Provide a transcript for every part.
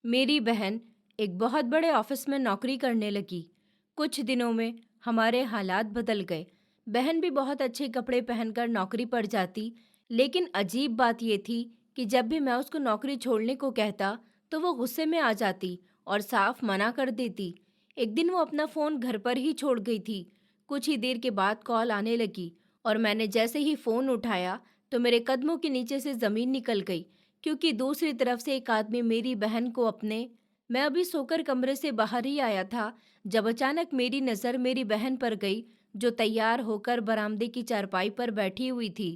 मेरी बहन एक बहुत बड़े ऑफिस में नौकरी करने लगी। कुछ दिनों में हमारे हालात बदल गए। बहन भी बहुत अच्छे कपड़े पहनकर नौकरी पर जाती, लेकिन अजीब बात यह थी कि जब भी मैं उसको नौकरी छोड़ने को कहता, तो वो गुस्से में आ जाती और साफ मना कर देती। एक दिन वो अपना फ़ोन घर पर ही छोड़ गई थी। कुछ ही देर के बाद कॉल आने लगी और मैंने जैसे ही फ़ोन उठाया, तो मेरे कदमों के नीचे से ज़मीन निकल गई, क्योंकि दूसरी तरफ से एक आदमी मेरी बहन को अपने मैं अभी सोकर कमरे से बाहर ही आया था, जब अचानक मेरी नज़र मेरी बहन पर गई, जो तैयार होकर बरामदे की चारपाई पर बैठी हुई थी।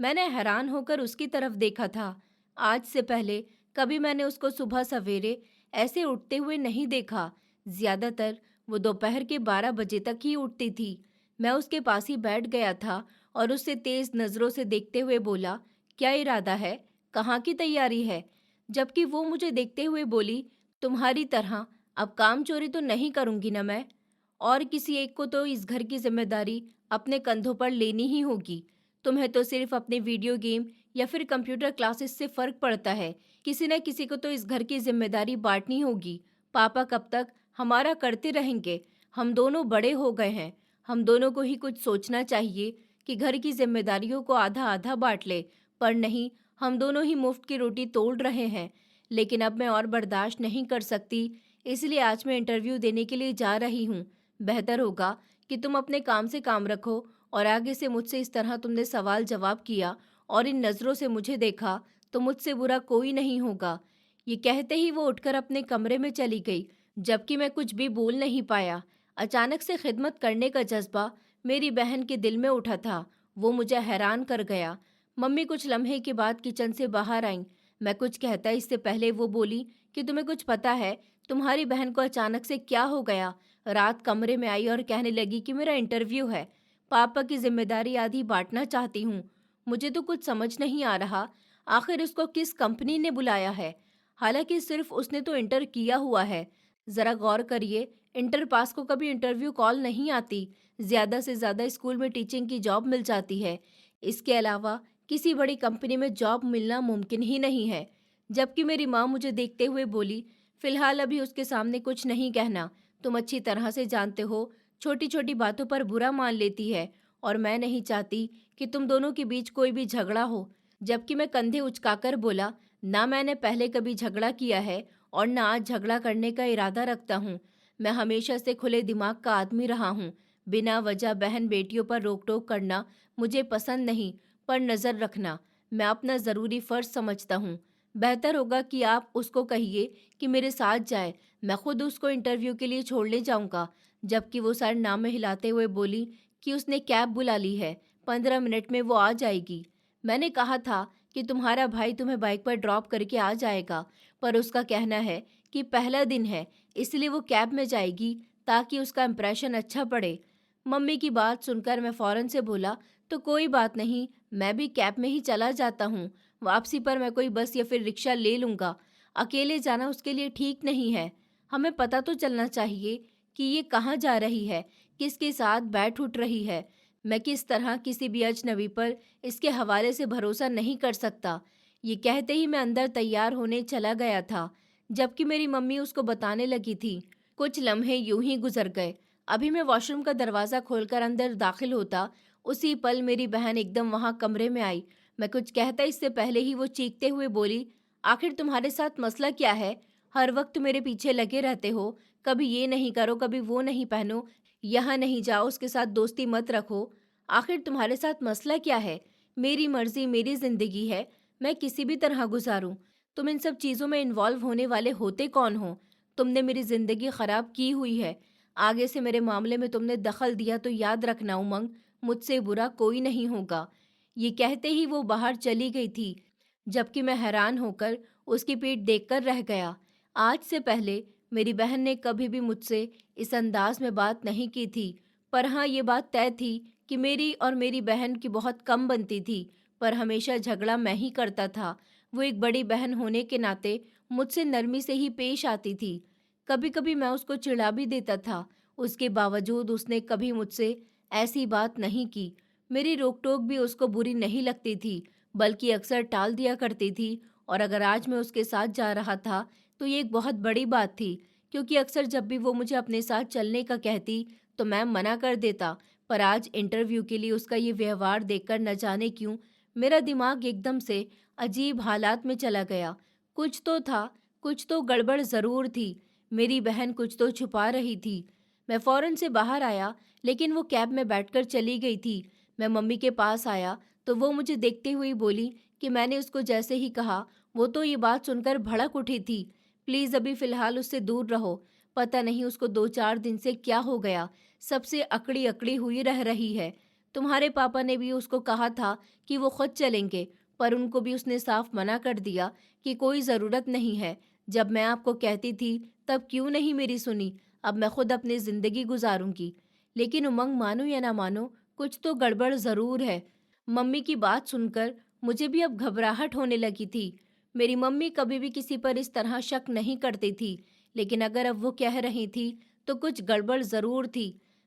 मैंने हैरान होकर उसकी तरफ देखा था। आज से पहले कभी मैंने उसको सुबह सवेरे ऐसे उठते हुए नहीं देखा। ज्यादातर वो दोपहर के 12 बजे तक ही उठती थी। मैं उसके पास ही बैठ गया था और उससे तेज नजरों से देखते हुए बोला, क्या इरादा है? कहाँ की तैयारी है? जबकि वो मुझे देखते हुए बोली, तुम्हारी तरह अब काम चोरी तो नहीं करूंगी ना मैं। और किसी एक को तो इस घर की जिम्मेदारी अपने कंधों पर लेनी ही होगी। तुम्हें तो सिर्फ अपने वीडियो गेम या फिर कंप्यूटर क्लासेस से फर्क पड़ता है। किसी न किसी को तो इस घर की जिम्मेदारी बांटनी होगी। पापा कब तक हमारा करते रहेंगे? हम दोनों बड़े हो गए हैं। हम दोनों को ही कुछ सोचना चाहिए कि घर की जिम्मेदारियों को आधा आधा बांट ले। पर नहीं, हम दोनों ही मुफ्त की रोटी तोड़ रहे हैं। लेकिन अब मैं और बर्दाश्त नहीं कर सकती, इसलिए आज मैं इंटरव्यू देने के लिए जा रही हूँ। बेहतर होगा कि तुम अपने काम से काम रखो, और आगे से मुझसे इस तरह तुमने सवाल जवाब किया और इन नज़रों से मुझे देखा, तो मुझसे बुरा कोई नहीं होगा। ये कहते ही वो उठकर अपने कमरे में चली गई, जबकि मैं कुछ भी बोल नहीं पाया। अचानक से खिदमत करने का जज्बा मेरी बहन के दिल में उठा था। वो मुझे हैरान कर गया। मम्मी कुछ लम्हे के बाद किचन से बाहर आईं। मैं कुछ कहता इससे पहले वो बोली कि तुम्हें कुछ पता है, तुम्हारी बहन को अचानक से क्या हो गया? रात कमरे में आई और कहने लगी कि मेरा इंटरव्यू है। पापा की जिम्मेदारी आधी बांटना चाहती हूँ। मुझे तो कुछ समझ नहीं आ रहा, आखिर उसको किस कंपनी ने बुलाया है? हालांकि सिर्फ उसने तो इंटर किया हुआ है। जरा गौर करिए, इंटर पास को कभी इंटरव्यू कॉल नहीं आती। ज्यादा से ज्यादा स्कूल में टीचिंग की जॉब मिल जाती है। इसके अलावा किसी बड़ी कंपनी में जॉब मिलना मुमकिन ही नहीं है। जबकि मेरी माँ मुझे देखते हुए बोली, फिलहाल अभी उसके सामने कुछ नहीं कहना। तुम अच्छी तरह से जानते हो, छोटी छोटी बातों पर बुरा मान लेती है, और मैं नहीं चाहती कि तुम दोनों के बीच कोई भी झगड़ा हो। जबकि मैं कंधे उचकाकर बोला, ना मैंने पहले कभी झगड़ा किया है और ना आज झगड़ा करने का इरादा रखता हूँ। मैं हमेशा से खुले दिमाग का आदमी रहा हूँ। बिना वजह बहन बेटियों पर रोक टोक करना मुझे पसंद नहीं, पर नज़र रखना मैं अपना ज़रूरी फ़र्ज समझता हूँ। बेहतर होगा कि आप उसको कहिए कि मेरे साथ जाए। मैं खुद उसको इंटरव्यू के लिए छोड़ने जाऊँगा। जबकि वो सर ना में हिलाते हुए बोली कि उसने कैब बुला ली है, 15 मिनट में वो आ जाएगी। मैंने कहा था कि तुम्हारा भाई तुम्हें बाइक पर ड्रॉप करके आ जाएगा, पर उसका कहना है कि पहला दिन है, इसलिए वो कैब में जाएगी ताकि उसका इम्प्रेशन अच्छा पड़े। मम्मी की बात सुनकर मैं फौरन से बोला, तो कोई बात नहीं, मैं भी कैब में ही चला जाता हूँ। वापसी पर मैं कोई बस या फिर रिक्शा ले लूँगा। अकेले जाना उसके लिए ठीक नहीं है। हमें पता तो चलना चाहिए कि ये कहाँ जा रही है, किसके साथ बैठ उठ रही है। मैं किस तरह किसी भी अजनबी पर इसके हवाले से भरोसा नहीं कर सकता। ये कहते ही मैं अंदर तैयार होने चला गया था, जबकि मेरी मम्मी उसको बताने लगी थी। कुछ लम्हे यूं ही गुजर गए। अभी मैं वॉशरूम का दरवाज़ा खोलकर अंदर दाखिल होता, उसी पल मेरी बहन एकदम वहाँ कमरे में आई। मैं कुछ कहता इससे पहले ही वो चीखते हुए बोली, आखिर तुम्हारे साथ मसला क्या है? हर वक्त मेरे पीछे लगे रहते हो, कभी ये नहीं करो, कभी वो नहीं पहनो, यहाँ नहीं जाओ, उसके साथ दोस्ती मत रखो। आखिर तुम्हारे साथ मसला क्या है? मेरी मर्जी, मेरी जिंदगी है, मैं किसी भी तरह गुजारूं। तुम इन सब चीज़ों में इन्वॉल्व होने वाले होते कौन हो? तुमने मेरी जिंदगी खराब की हुई है। आगे से मेरे मामले में तुमने दखल दिया तो याद रखना उमंग, मुझसे बुरा कोई नहीं होगा। ये कहते ही वो बाहर चली गई थी, जबकि मैं हैरान होकर उसकी पीठ देखकर रह गया। आज से पहले मेरी बहन ने कभी भी मुझसे इस अंदाज में बात नहीं की थी, पर हाँ, ये बात तय थी कि मेरी और मेरी बहन की बहुत कम बनती थी, पर हमेशा झगड़ा मैं ही करता था। वो एक बड़ी बहन होने के नाते मुझसे नरमी से ही पेश आती थी। कभी कभी मैं उसको चिढ़ा भी देता था, उसके बावजूद उसने कभी मुझसे ऐसी बात नहीं की। मेरी रोक टोक भी उसको बुरी नहीं लगती थी, बल्कि अक्सर टाल दिया करती थी और अगर आज मैं उसके साथ जा रहा था तो ये एक बहुत बड़ी बात थी, क्योंकि अक्सर जब भी वो मुझे अपने साथ चलने का कहती तो मैं मना कर देता। पर आज इंटरव्यू के लिए उसका ये व्यवहार देखकर न जाने क्यों मेरा दिमाग एकदम से अजीब हालात में चला गया। कुछ तो था, कुछ तो गड़बड़ ज़रूर थी। मेरी बहन कुछ तो छुपा रही थी। मैं फ़ौरन से बाहर आया, लेकिन वो कैब में बैठकर चली गई थी। मैं मम्मी के पास आया तो वो मुझे देखते हुए बोली कि मैंने उसको जैसे ही कहा, वो तो ये बात सुनकर भड़क उठी थी। प्लीज़ अभी फ़िलहाल उससे दूर रहो। पता नहीं उसको 2-4 दिन से क्या हो गया, सबसे अकड़ी-अकड़ी हुई रह रही है। तुम्हारे पापा ने भी उसको कहा था कि वो खुद चलेंगे, पर उनको भी उसने साफ मना कर दिया कि कोई ज़रूरत नहीं है। जब मैं आपको कहती थी, तब क्यों नहीं मेरी सुनी? अब मैं खुद अपनी ज़िंदगी गुजारूंगी। लेकिन उमंग, मानो या ना मानो, कुछ तो गड़बड़ ज़रूर है। मम्मी की बात सुनकर मुझे भी अब घबराहट होने लगी थी। मेरी मम्मी कभी भी किसी पर इस तरह शक नहीं करती थी, लेकिन अगर अब वो कह रही थी तो कुछ गड़बड़ ज़रूर थी।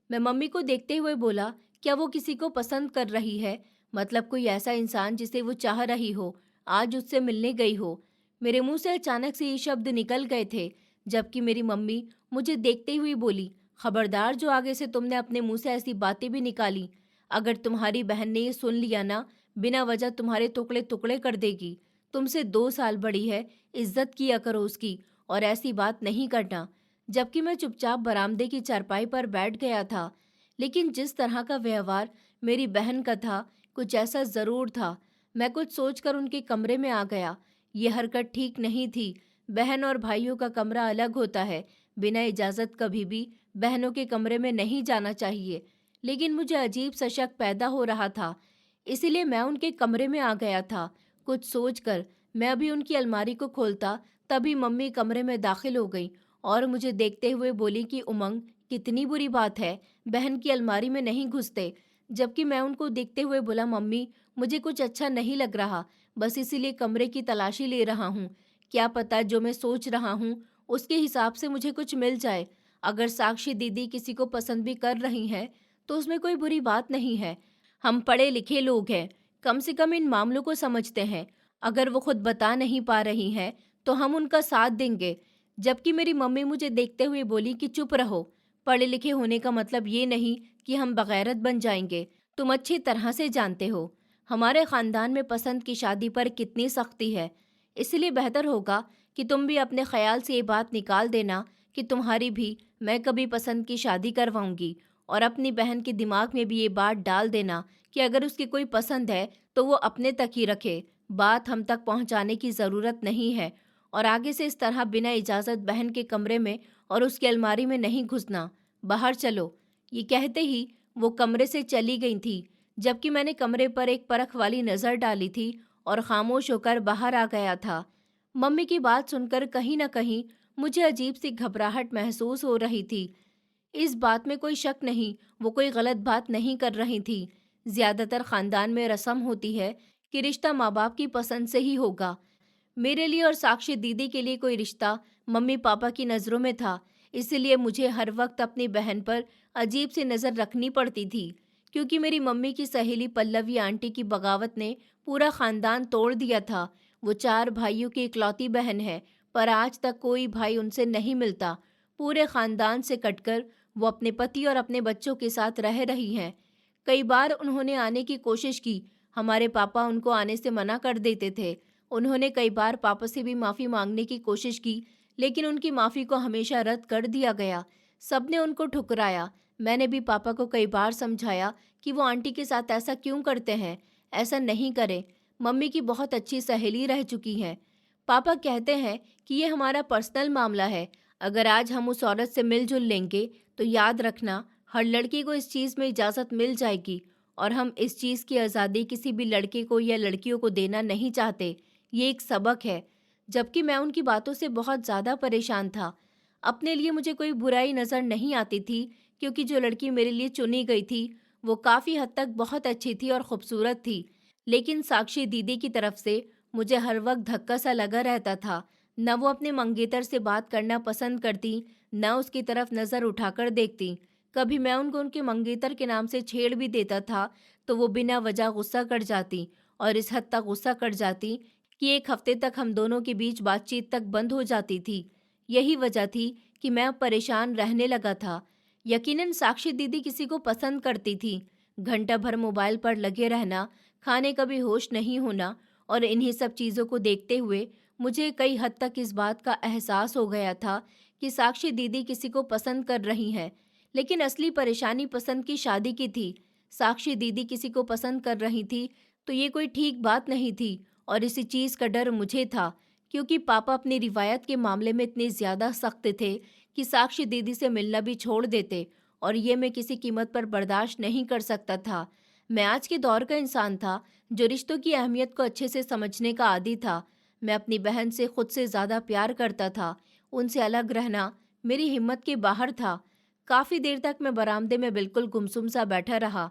मैं मम्मी को देखते हुए बोला, क्या वो किसी को पसंद कर रही है? मतलब कोई ऐसा इंसान जिसे वो चाह रही हो, आज उससे मिलने गई हो। मेरे मुंह से अचानक से ये शब्द निकल गए थे, जबकि मेरी मम्मी मुझे देखते हुए बोली, खबरदार जो आगे से तुमने अपने मुंह से ऐसी बातें भी निकाली। अगर तुम्हारी बहन ने ये सुन लिया ना, बिना वजह तुम्हारे टुकड़े टुकड़े कर देगी। तुमसे 2 साल बड़ी है, इज्जत किया करो उसकी, और ऐसी बात नहीं करना। जबकि मैं चुपचाप बरामदे की चारपाई पर बैठ गया था, लेकिन जिस तरह का व्यवहार मेरी बहन का था, कुछ ऐसा ज़रूर था। मैं कुछ सोचकर उनके कमरे में आ गया। ये हरकत ठीक नहीं थी। बहन और भाइयों का कमरा अलग होता है। बिना इजाज़त कभी भी बहनों के कमरे में नहीं जाना चाहिए। लेकिन मुझे अजीब सा शक पैदा हो रहा था, इसीलिए मैं उनके कमरे में आ गया था। कुछ सोचकर मैं अभी उनकी अलमारी को खोलता, तभी मम्मी कमरे में दाखिल हो गई और मुझे देखते हुए बोली कि उमंग, कितनी बुरी बात है, बहन की अलमारी में नहीं घुसते। जबकि मैं उनको देखते हुए बोला, मम्मी, मुझे कुछ अच्छा नहीं लग रहा, बस इसीलिए कमरे की तलाशी ले रहा हूँ। क्या पता जो मैं सोच रहा हूँ उसके हिसाब से मुझे कुछ मिल जाए। अगर साक्षी दीदी किसी को पसंद भी कर रही हैं तो उसमें कोई बुरी बात नहीं है। हम पढ़े लिखे लोग हैं, कम से कम इन मामलों को समझते हैं। अगर वो खुद बता नहीं पा रही हैं तो हम उनका साथ देंगे। जबकि मेरी मम्मी मुझे देखते हुए बोली कि चुप रहो, पढ़े लिखे होने का मतलब ये नहीं कि हम बगैरत बन जाएंगे। तुम अच्छी तरह से जानते हो हमारे खानदान में पसंद की शादी पर कितनी सख्ती है। इसलिए बेहतर होगा कि तुम भी अपने ख्याल से ये बात निकाल देना कि तुम्हारी भी मैं कभी पसंद की शादी करवाऊंगी, और अपनी बहन के दिमाग में भी ये बात डाल देना कि अगर उसकी कोई पसंद है तो वो अपने तक ही रखे, बात हम तक पहुंचाने की ज़रूरत नहीं है। और आगे से इस तरह बिना इजाज़त बहन के कमरे में और उसकी अलमारी में नहीं घुसना। बाहर चलो। ये कहते ही वो कमरे से चली गई थी, जबकि मैंने कमरे पर एक परख वाली नज़र डाली थी और खामोश होकर बाहर आ गया था। मम्मी की बात सुनकर कहीं न कहीं मुझे अजीब सी घबराहट महसूस हो रही थी। इस बात में कोई शक नहीं, वो कोई गलत बात नहीं कर रही थी। ज्यादातर खानदान में रस्म होती है कि रिश्ता माँ बाप की पसंद से ही होगा। मेरे लिए और साक्षी दीदी के लिए कोई रिश्ता मम्मी पापा की नज़रों में था, इसलिए मुझे हर वक्त अपनी बहन पर अजीब सी नज़र रखनी पड़ती थी। क्योंकि मेरी मम्मी की सहेली पल्लवी आंटी की बगावत ने पूरा खानदान तोड़ दिया था। वो 4 भाइयों की इकलौती बहन है, पर आज तक कोई भाई उनसे नहीं मिलता। पूरे खानदान से कटकर वो अपने पति और अपने बच्चों के साथ रह रही हैं। कई बार उन्होंने आने की कोशिश की, हमारे पापा उनको आने से मना कर देते थे। उन्होंने कई बार पापा से भी माफ़ी मांगने की कोशिश की, लेकिन उनकी माफ़ी को हमेशा रद्द कर दिया गया। सबने उनको ठुकराया। मैंने भी पापा को कई बार समझाया कि वो आंटी के साथ ऐसा क्यों करते हैं, ऐसा नहीं करें। मम्मी की बहुत अच्छी सहेली रह चुकी हैं। पापा कहते हैं कि ये हमारा पर्सनल मामला है। अगर आज हम उस औरत से मिलजुल लेंगे तो याद रखना, हर लड़की को इस चीज़ में इजाज़त मिल जाएगी, और हम इस चीज़ की आज़ादी किसी भी लड़के को या लड़कियों को देना नहीं चाहते। ये एक सबक है। जबकि मैं उनकी बातों से बहुत ज़्यादा परेशान था। अपने लिए मुझे कोई बुराई नज़र नहीं आती थी, क्योंकि जो लड़की मेरे लिए चुनी गई थी वो काफ़ी हद तक बहुत अच्छी थी और ख़ूबसूरत थी। लेकिन साक्षी दीदी की तरफ से मुझे हर वक्त धक्का सा लगा रहता था। न वो अपने मंगेतर से बात करना पसंद करती, न उसकी तरफ नज़र उठाकर देखती। कभी मैं उनको उनके मंगेतर के नाम से छेड़ भी देता था तो वो बिना वजह गुस्सा कर जाती, और इस हद तक गुस्सा कर जाती कि एक हफ्ते तक हम दोनों के बीच बातचीत तक बंद हो जाती थी। यही वजह थी कि मैं अब परेशान रहने लगा था। यकीनन साक्षी दीदी किसी को पसंद करती थी। घंटा भर मोबाइल पर लगे रहना, खाने का भी होश नहीं होना और इन्हीं सब चीज़ों को देखते हुए मुझे कई हद तक इस बात का एहसास हो गया था कि साक्षी दीदी किसी को पसंद कर रही हैं। लेकिन असली परेशानी पसंद की शादी की थी। साक्षी दीदी किसी को पसंद कर रही थी तो ये कोई ठीक बात नहीं थी और इसी चीज़ का डर मुझे था, क्योंकि पापा अपनी रिवायत के मामले में इतने ज़्यादा सख्त थे कि साक्षी दीदी से मिलना भी छोड़ देते और ये मैं किसी कीमत पर बर्दाश्त नहीं कर सकता था। मैं आज के दौर का इंसान था जो रिश्तों की अहमियत को अच्छे से समझने का आदी था। मैं अपनी बहन से खुद से ज़्यादा प्यार करता था। उनसे अलग रहना मेरी हिम्मत के बाहर था। काफ़ी देर तक मैं बरामदे में बिल्कुल गुमसुम सा बैठा रहा।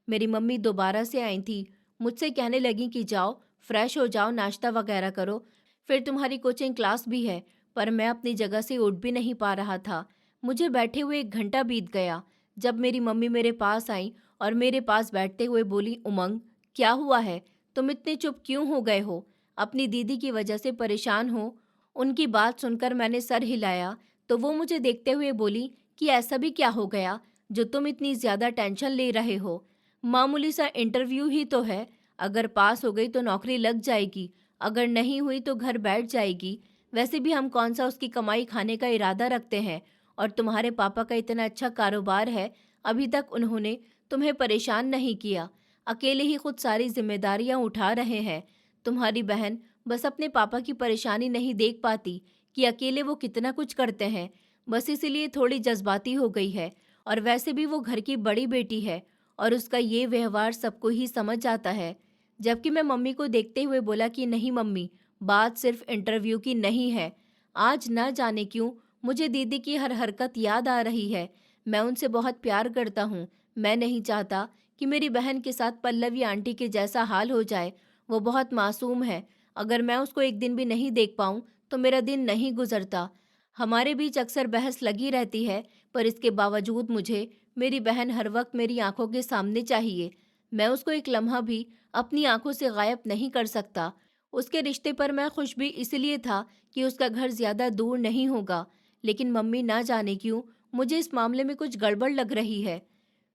मेरी मम्मी दोबारा से आई थी। मुझसे कहने लगी कि जाओ, फ्रेश हो जाओ, नाश्ता वगैरह करो, फिर तुम्हारी कोचिंग क्लास भी है। पर मैं अपनी जगह से उठ भी नहीं पा रहा था। मुझे बैठे हुए 1 घंटा बीत गया। जब मेरी मम्मी मेरे पास आई और मेरे पास बैठते हुए बोली, उमंग, क्या हुआ है? तुम इतने चुप क्यों हो गए हो? अपनी दीदी की वजह से परेशान हो? उनकी बात सुनकर मैंने सर हिलाया तो वो मुझे देखते हुए बोली कि ऐसा भी क्या हो गया जो तुम इतनी ज़्यादा टेंशन ले रहे हो? मामूली सा इंटरव्यू ही तो है। अगर पास हो गई तो नौकरी लग जाएगी, अगर नहीं हुई तो घर बैठ जाएगी। वैसे भी हम कौन सा उसकी कमाई खाने का इरादा रखते हैं। और तुम्हारे पापा का इतना अच्छा कारोबार है, अभी तक उन्होंने तुम्हें परेशान नहीं किया। अकेले ही खुद सारी जिम्मेदारियां उठा रहे हैं। तुम्हारी बहन बस अपने पापा की परेशानी नहीं देख पाती कि अकेले वो कितना कुछ करते हैं। बस इसीलिए थोड़ी जज्बाती हो गई है। और वैसे भी वो घर की बड़ी बेटी है और उसका ये व्यवहार सबको ही समझ आता है। जबकि मैं मम्मी को देखते हुए बोला कि नहीं मम्मी, बात सिर्फ इंटरव्यू की नहीं है। आज ना जाने क्यों मुझे दीदी की हर हरकत याद आ रही है। मैं उनसे बहुत प्यार करता हूँ। मैं नहीं चाहता कि मेरी बहन के साथ पल्लवी आंटी के जैसा हाल हो जाए। वो बहुत मासूम है। अगर मैं उसको एक दिन भी नहीं देख पाऊँ तो मेरा दिन नहीं गुजरता। हमारे बीच अक्सर बहस लगी रहती है, पर इसके बावजूद मुझे मेरी बहन हर वक्त मेरी आंखों के सामने चाहिए। मैं उसको एक लम्हा भी अपनी आंखों से गायब नहीं कर सकता। उसके रिश्ते पर मैं खुश भी इसलिए था कि उसका घर ज़्यादा दूर नहीं होगा। लेकिन मम्मी ना जाने क्यों मुझे इस मामले में कुछ गड़बड़ लग रही है।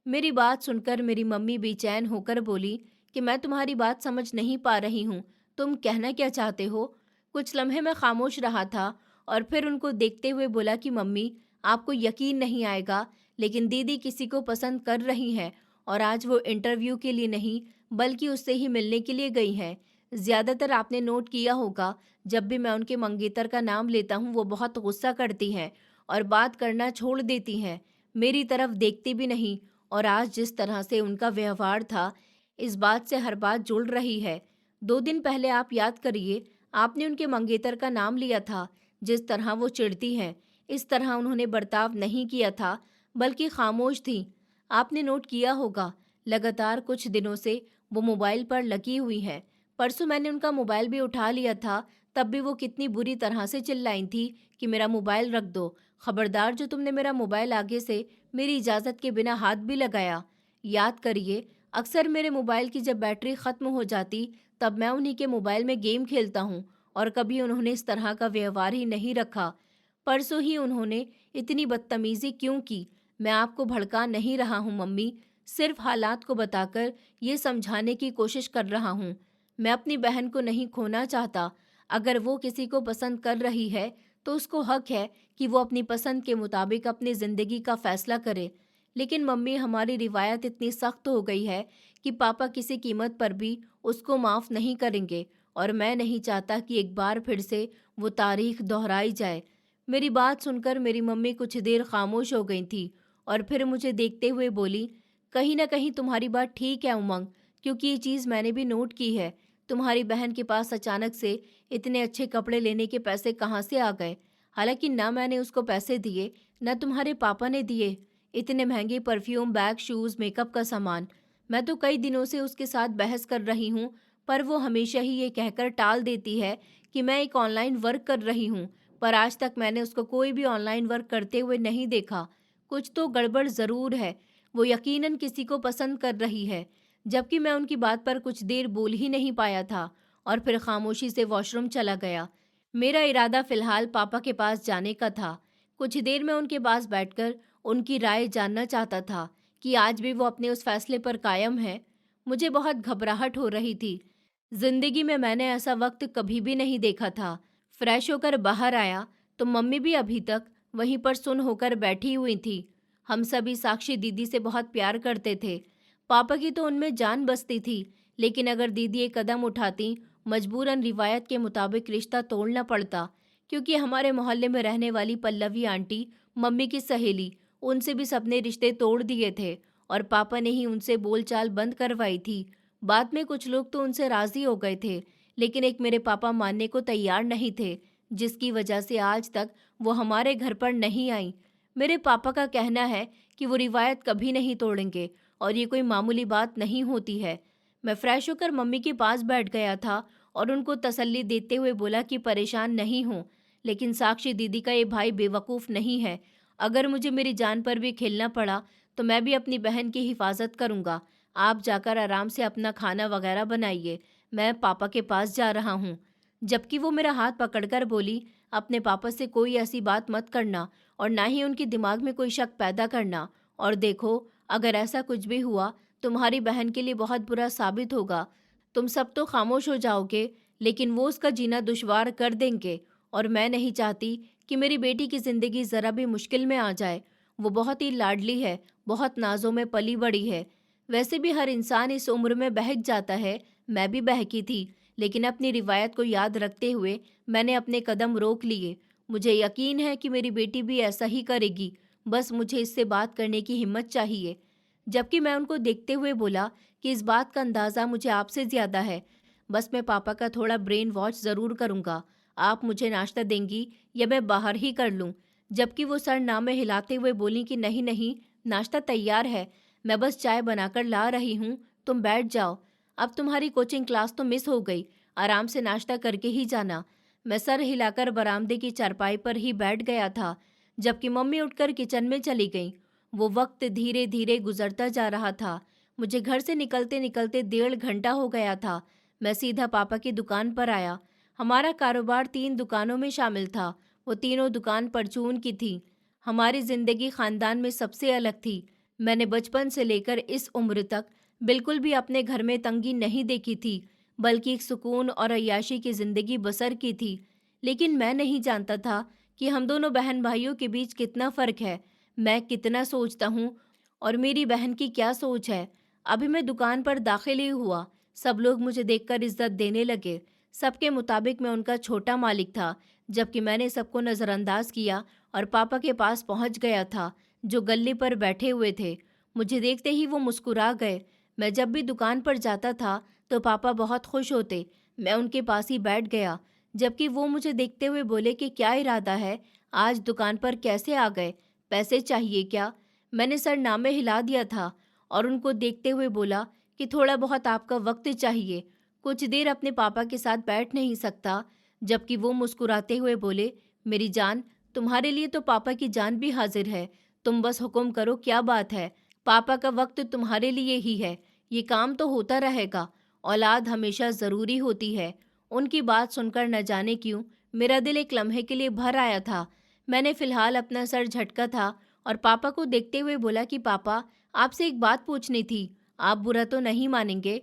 मेरी बात सुनकर मेरी मम्मी बेचैन होकर बोली कि मैं तुम्हारी बात समझ नहीं पा रही हूँ। तुम कहना क्या चाहते हो? कुछ लम्हे मैं खामोश रहा था और फिर उनको देखते हुए बोला कि मम्मी, आपको यकीन नहीं आएगा, लेकिन दीदी किसी को पसंद कर रही हैं और आज वो इंटरव्यू के लिए नहीं बल्कि उससे ही मिलने के लिए गई हैं। ज़्यादातर आपने नोट किया होगा, जब भी मैं उनके मंगेतर का नाम लेता हूँ वो बहुत गुस्सा करती हैं और बात करना छोड़ देती हैं, मेरी तरफ देखती भी नहीं। और आज जिस तरह से उनका व्यवहार था, इस बात से हर बात जुड़ रही है। 2 दिन पहले आप याद करिए, आपने उनके मंगेतर का नाम लिया था। जिस तरह वो चिढ़ती हैं, इस तरह उन्होंने बर्ताव नहीं किया था, बल्कि खामोश थी। आपने नोट किया होगा, लगातार कुछ दिनों से वो मोबाइल पर लगी हुई हैं। परसों मैंने उनका मोबाइल भी उठा लिया था, तब भी वो कितनी बुरी तरह से चिल्लाई थी कि मेरा मोबाइल रख दो, खबरदार जो तुमने मेरा मोबाइल आगे से मेरी इजाज़त के बिना हाथ भी लगाया। याद करिए, अक्सर मेरे मोबाइल की जब बैटरी ख़त्म हो जाती तब मैं उन्हीं के मोबाइल में गेम खेलता हूँ और कभी उन्होंने इस तरह का व्यवहार ही नहीं रखा। परसों ही उन्होंने इतनी बदतमीज़ी क्यों की? मैं आपको भड़का नहीं रहा हूँ मम्मी, सिर्फ हालात को बताकर ये समझाने की कोशिश कर रहा हूँ। मैं अपनी बहन को नहीं खोना चाहता। अगर वो किसी को पसंद कर रही है तो उसको हक है कि वो अपनी पसंद के मुताबिक अपनी ज़िंदगी का फैसला करे। लेकिन मम्मी, हमारी रिवायत इतनी सख्त हो गई है कि पापा किसी कीमत पर भी उसको माफ़ नहीं करेंगे और मैं नहीं चाहता कि एक बार फिर से वो तारीख दोहराई जाए। मेरी बात सुनकर मेरी मम्मी कुछ देर खामोश हो गई थी और फिर मुझे देखते हुए बोली, कहीं ना कहीं तुम्हारी बात ठीक है उमंग, क्योंकि ये चीज़ मैंने भी नोट की है। तुम्हारी बहन के पास अचानक से इतने अच्छे कपड़े लेने के पैसे कहाँ से आ गए? हालांकि ना मैंने उसको पैसे दिए, ना तुम्हारे पापा ने दिए। इतने महंगे परफ्यूम, बैग, शूज़, मेकअप का सामान। मैं तो कई दिनों से उसके साथ बहस कर रही हूँ, पर वो हमेशा ही ये कहकर टाल देती है कि मैं एक ऑनलाइन वर्क कर रही हूँ। पर आज तक मैंने उसको कोई भी ऑनलाइन वर्क करते हुए नहीं देखा। कुछ तो गड़बड़ ज़रूर है। वो यकीनन किसी को पसंद कर रही है। जबकि मैं उनकी बात पर कुछ देर बोल ही नहीं पाया था और फिर खामोशी से वॉशरूम चला गया। मेरा इरादा फिलहाल पापा के पास जाने का था। कुछ देर में उनके पास बैठकर उनकी राय जानना चाहता था कि आज भी वो अपने उस फैसले पर कायम है। मुझे बहुत घबराहट हो रही थी। जिंदगी में मैंने ऐसा वक्त कभी भी नहीं देखा था। फ्रेश होकर बाहर आया तो मम्मी भी अभी तक वहीं पर सुन होकर बैठी हुई थी। हम सभी साक्षी दीदी से बहुत प्यार करते थे। पापा की तो उनमें जान बसती थी, लेकिन अगर दीदी एक कदम उठाती, मजबूरन रिवायत के मुताबिक रिश्ता तोड़ना पड़ता, क्योंकि हमारे मोहल्ले में रहने वाली पल्लवी आंटी, मम्मी की सहेली, उनसे भी सबने रिश्ते तोड़ दिए थे और पापा ने ही उनसे बोलचाल बंद करवाई थी। बाद में कुछ लोग तो उनसे राजी हो गए थे, लेकिन एक मेरे पापा मानने को तैयार नहीं थे, जिसकी वजह से आज तक वो हमारे घर पर नहीं आई। मेरे पापा का कहना है कि वो रिवायत कभी नहीं तोड़ेंगे और ये कोई मामूली बात नहीं होती है। मैं फ्रेश होकर मम्मी के पास बैठ गया था और उनको तसल्ली देते हुए बोला कि परेशान नहीं हूँ, लेकिन साक्षी दीदी का ये भाई बेवकूफ़ नहीं है। अगर मुझे मेरी जान पर भी खेलना पड़ा तो मैं भी अपनी बहन की हिफाजत करूँगा। आप जाकर आराम से अपना खाना वगैरह बनाइए, मैं पापा के पास जा रहा हूँ। जबकि वो मेरा हाथ पकड़कर बोली, अपने पापा से कोई ऐसी बात मत करना और ना ही उनके दिमाग में कोई शक पैदा करना। और देखो, अगर ऐसा कुछ भी हुआ तुम्हारी बहन के लिए बहुत बुरा साबित होगा। तुम सब तो खामोश हो जाओगे, लेकिन वो उसका जीना दुश्वार कर देंगे और मैं नहीं चाहती कि मेरी बेटी की ज़िंदगी ज़रा भी मुश्किल में आ जाए। वो बहुत ही लाडली है, बहुत नाज़ों में पली बड़ी है। वैसे भी हर इंसान इस उम्र में बहक जाता है, मैं भी बहकी थी, लेकिन अपनी रिवायत को याद रखते हुए मैंने अपने कदम रोक लिए। मुझे यकीन है कि मेरी बेटी भी ऐसा ही करेगी, बस मुझे इससे बात करने की हिम्मत चाहिए। जबकि मैं उनको देखते हुए बोला कि इस बात का अंदाज़ा मुझे आपसे ज़्यादा है, बस मैं पापा का थोड़ा ब्रेन वॉश ज़रूर करूँगा। आप मुझे नाश्ता देंगी या मैं बाहर ही कर लूँ? जबकि वो सर ना में हिलाते हुए बोली कि नहीं नहीं, नाश्ता तैयार है, मैं बस चाय बनाकर ला रही हूँ, तुम बैठ जाओ। अब तुम्हारी कोचिंग क्लास तो मिस हो गई, आराम से नाश्ता करके ही जाना। मैं सर हिलाकर बरामदे की चारपाई पर ही बैठ गया था, जबकि मम्मी उठकर किचन में चली गई। वो वक्त धीरे धीरे गुजरता जा रहा था। मुझे घर से निकलते निकलते 1.5 घंटा हो गया था। मैं सीधा पापा की दुकान पर आया। हमारा कारोबार 3 दुकानों में शामिल था। वो तीनों दुकान परचून की थी। हमारी जिंदगी खानदान में सबसे अलग थी। मैंने बचपन से लेकर इस उम्र तक बिल्कुल भी अपने घर में तंगी नहीं देखी थी, बल्कि एक सुकून और अय्याशी की जिंदगी बसर की थी। लेकिन मैं नहीं जानता था कि हम दोनों बहन भाइयों के बीच कितना फर्क है। मैं कितना सोचता हूँ और मेरी बहन की क्या सोच है। अभी मैं दुकान पर दाखिल ही हुआ, सब लोग मुझे देखकर इज्जत देने लगे। सबके मुताबिक मैं उनका छोटा मालिक था, जबकि मैंने सबको नज़रअंदाज किया और पापा के पास पहुंच गया था, जो गल्ली पर बैठे हुए थे। मुझे देखते ही वो मुस्कुरा गए। मैं जब भी दुकान पर जाता था तो पापा बहुत खुश होते। मैं उनके पास ही बैठ गया, जबकि वो मुझे देखते हुए बोले कि क्या इरादा है, आज दुकान पर कैसे आ गए, पैसे चाहिए क्या? मैंने सर नामे हिला दिया था और उनको देखते हुए बोला कि थोड़ा बहुत आपका वक्त चाहिए, कुछ देर अपने पापा के साथ बैठ नहीं सकता? जबकि वो मुस्कुराते हुए बोले, मेरी जान, तुम्हारे लिए तो पापा की जान भी हाजिर है, तुम बस हुक्म करो, क्या बात है? पापा का वक्त तुम्हारे लिए ही है, ये काम तो होता रहेगा, औलाद हमेशा ज़रूरी होती है। उनकी बात सुनकर न जाने क्यों मेरा दिल एक लम्हे के लिए भर आया था। मैंने फिलहाल अपना सर झटका था और पापा को देखते हुए बोला कि पापा, आपसे एक बात पूछनी थी, आप बुरा तो नहीं मानेंगे?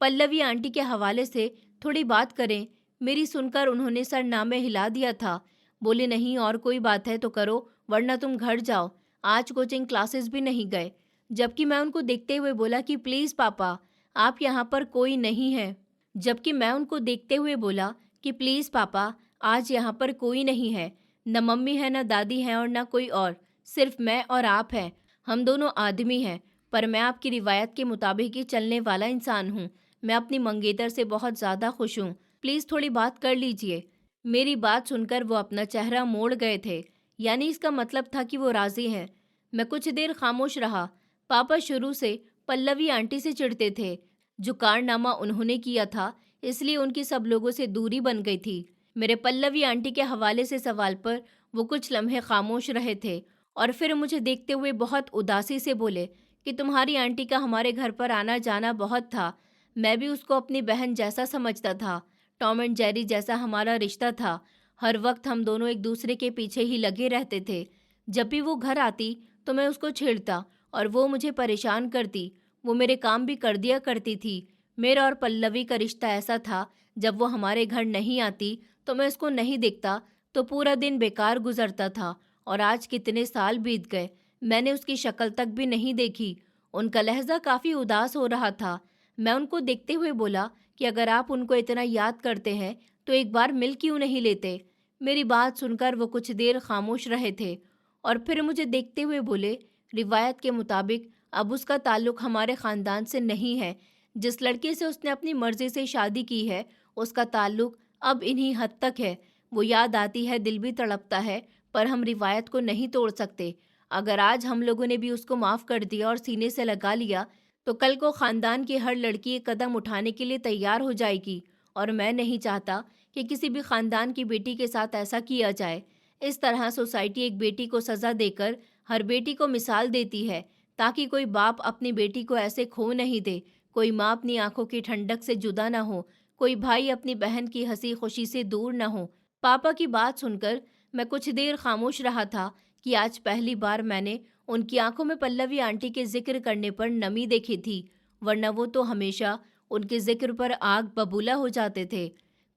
पल्लवी आंटी के हवाले से थोड़ी बात करें। मेरी सुनकर उन्होंने सर नामे हिला दिया था। बोले, नहीं, और कोई बात है तो करो, वरना तुम घर जाओ, आज कोचिंग क्लासेस भी नहीं गए। जबकि मैं उनको देखते हुए बोला कि प्लीज़ पापा, आप यहाँ पर कोई नहीं है। जबकि मैं उनको देखते हुए बोला कि प्लीज़ पापा, आज यहाँ पर कोई नहीं है, न मम्मी है, न दादी है और न कोई और, सिर्फ मैं और आप हैं। हम दोनों आदमी हैं, पर मैं आपकी रिवायत के मुताबिक ही चलने वाला इंसान हूँ। मैं अपनी मंगेतर से बहुत ज़्यादा खुश हूँ, प्लीज़ थोड़ी बात कर लीजिए। मेरी बात सुनकर वो अपना चेहरा मोड़ गए थे, यानी इसका मतलब था कि वो राज़ी हैं। मैं कुछ देर खामोश रहा। पापा शुरू से पल्लवी आंटी से चिढ़ते थे। जो कारनामा उन्होंने किया था, इसलिए उनकी सब लोगों से दूरी बन गई थी। मेरे पल्लवी आंटी के हवाले से सवाल पर वो कुछ लम्हे खामोश रहे थे और फिर मुझे देखते हुए बहुत उदासी से बोले कि तुम्हारी आंटी का हमारे घर पर आना जाना बहुत था। मैं भी उसको अपनी बहन जैसा समझता था। टॉम एंड जेरी जैसा हमारा रिश्ता था। हर वक्त हम दोनों एक दूसरे के पीछे ही लगे रहते थे। जब भी वो घर आती तो मैं उसको छेड़ता और वो मुझे परेशान करती। वो मेरे काम भी कर दिया करती थी। मेरा और पल्लवी का रिश्ता ऐसा था, जब वो हमारे घर नहीं आती तो मैं उसको नहीं देखता तो पूरा दिन बेकार गुजरता था। और आज कितने साल बीत गए, मैंने उसकी शक्ल तक भी नहीं देखी। उनका लहजा काफ़ी उदास हो रहा था। मैं उनको देखते हुए बोला कि अगर आप उनको इतना याद करते हैं तो एक बार मिल क्यों नहीं लेते। मेरी बात सुनकर वो कुछ देर खामोश रहे थे और फिर मुझे देखते हुए बोले, रिवायत के मुताबिक अब उसका ताल्लुक हमारे ख़ानदान से नहीं है। जिस लड़के से उसने अपनी मर्ज़ी से शादी की है उसका ताल्लुक अब इन्हीं हद तक है। वो याद आती है, दिल भी तड़पता है, पर हम रिवायत को नहीं तोड़ सकते। अगर आज हम लोगों ने भी उसको माफ़ कर दिया और सीने से लगा लिया तो कल को ख़ानदान की हर लड़की एक कदम उठाने के लिए तैयार हो जाएगी। और मैं नहीं चाहता कि किसी भी ख़ानदान की बेटी के साथ ऐसा किया जाए। इस तरह सोसाइटी एक बेटी को सज़ा देकर हर बेटी को मिसाल देती है, ताकि कोई बाप अपनी बेटी को ऐसे खो नहीं दे, कोई माँ अपनी आंखों की ठंडक से जुदा ना हो, कोई भाई अपनी बहन की हंसी खुशी से दूर ना हो। पापा की बात सुनकर मैं कुछ देर खामोश रहा था कि आज पहली बार मैंने उनकी आंखों में पल्लवी आंटी के जिक्र करने पर नमी देखी थी, वरना वो तो हमेशा उनके जिक्र पर आग बबूला हो जाते थे।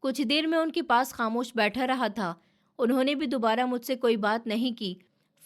कुछ देर में उनके पास खामोश बैठा रहा था। उन्होंने भी दोबारा मुझसे कोई बात नहीं की।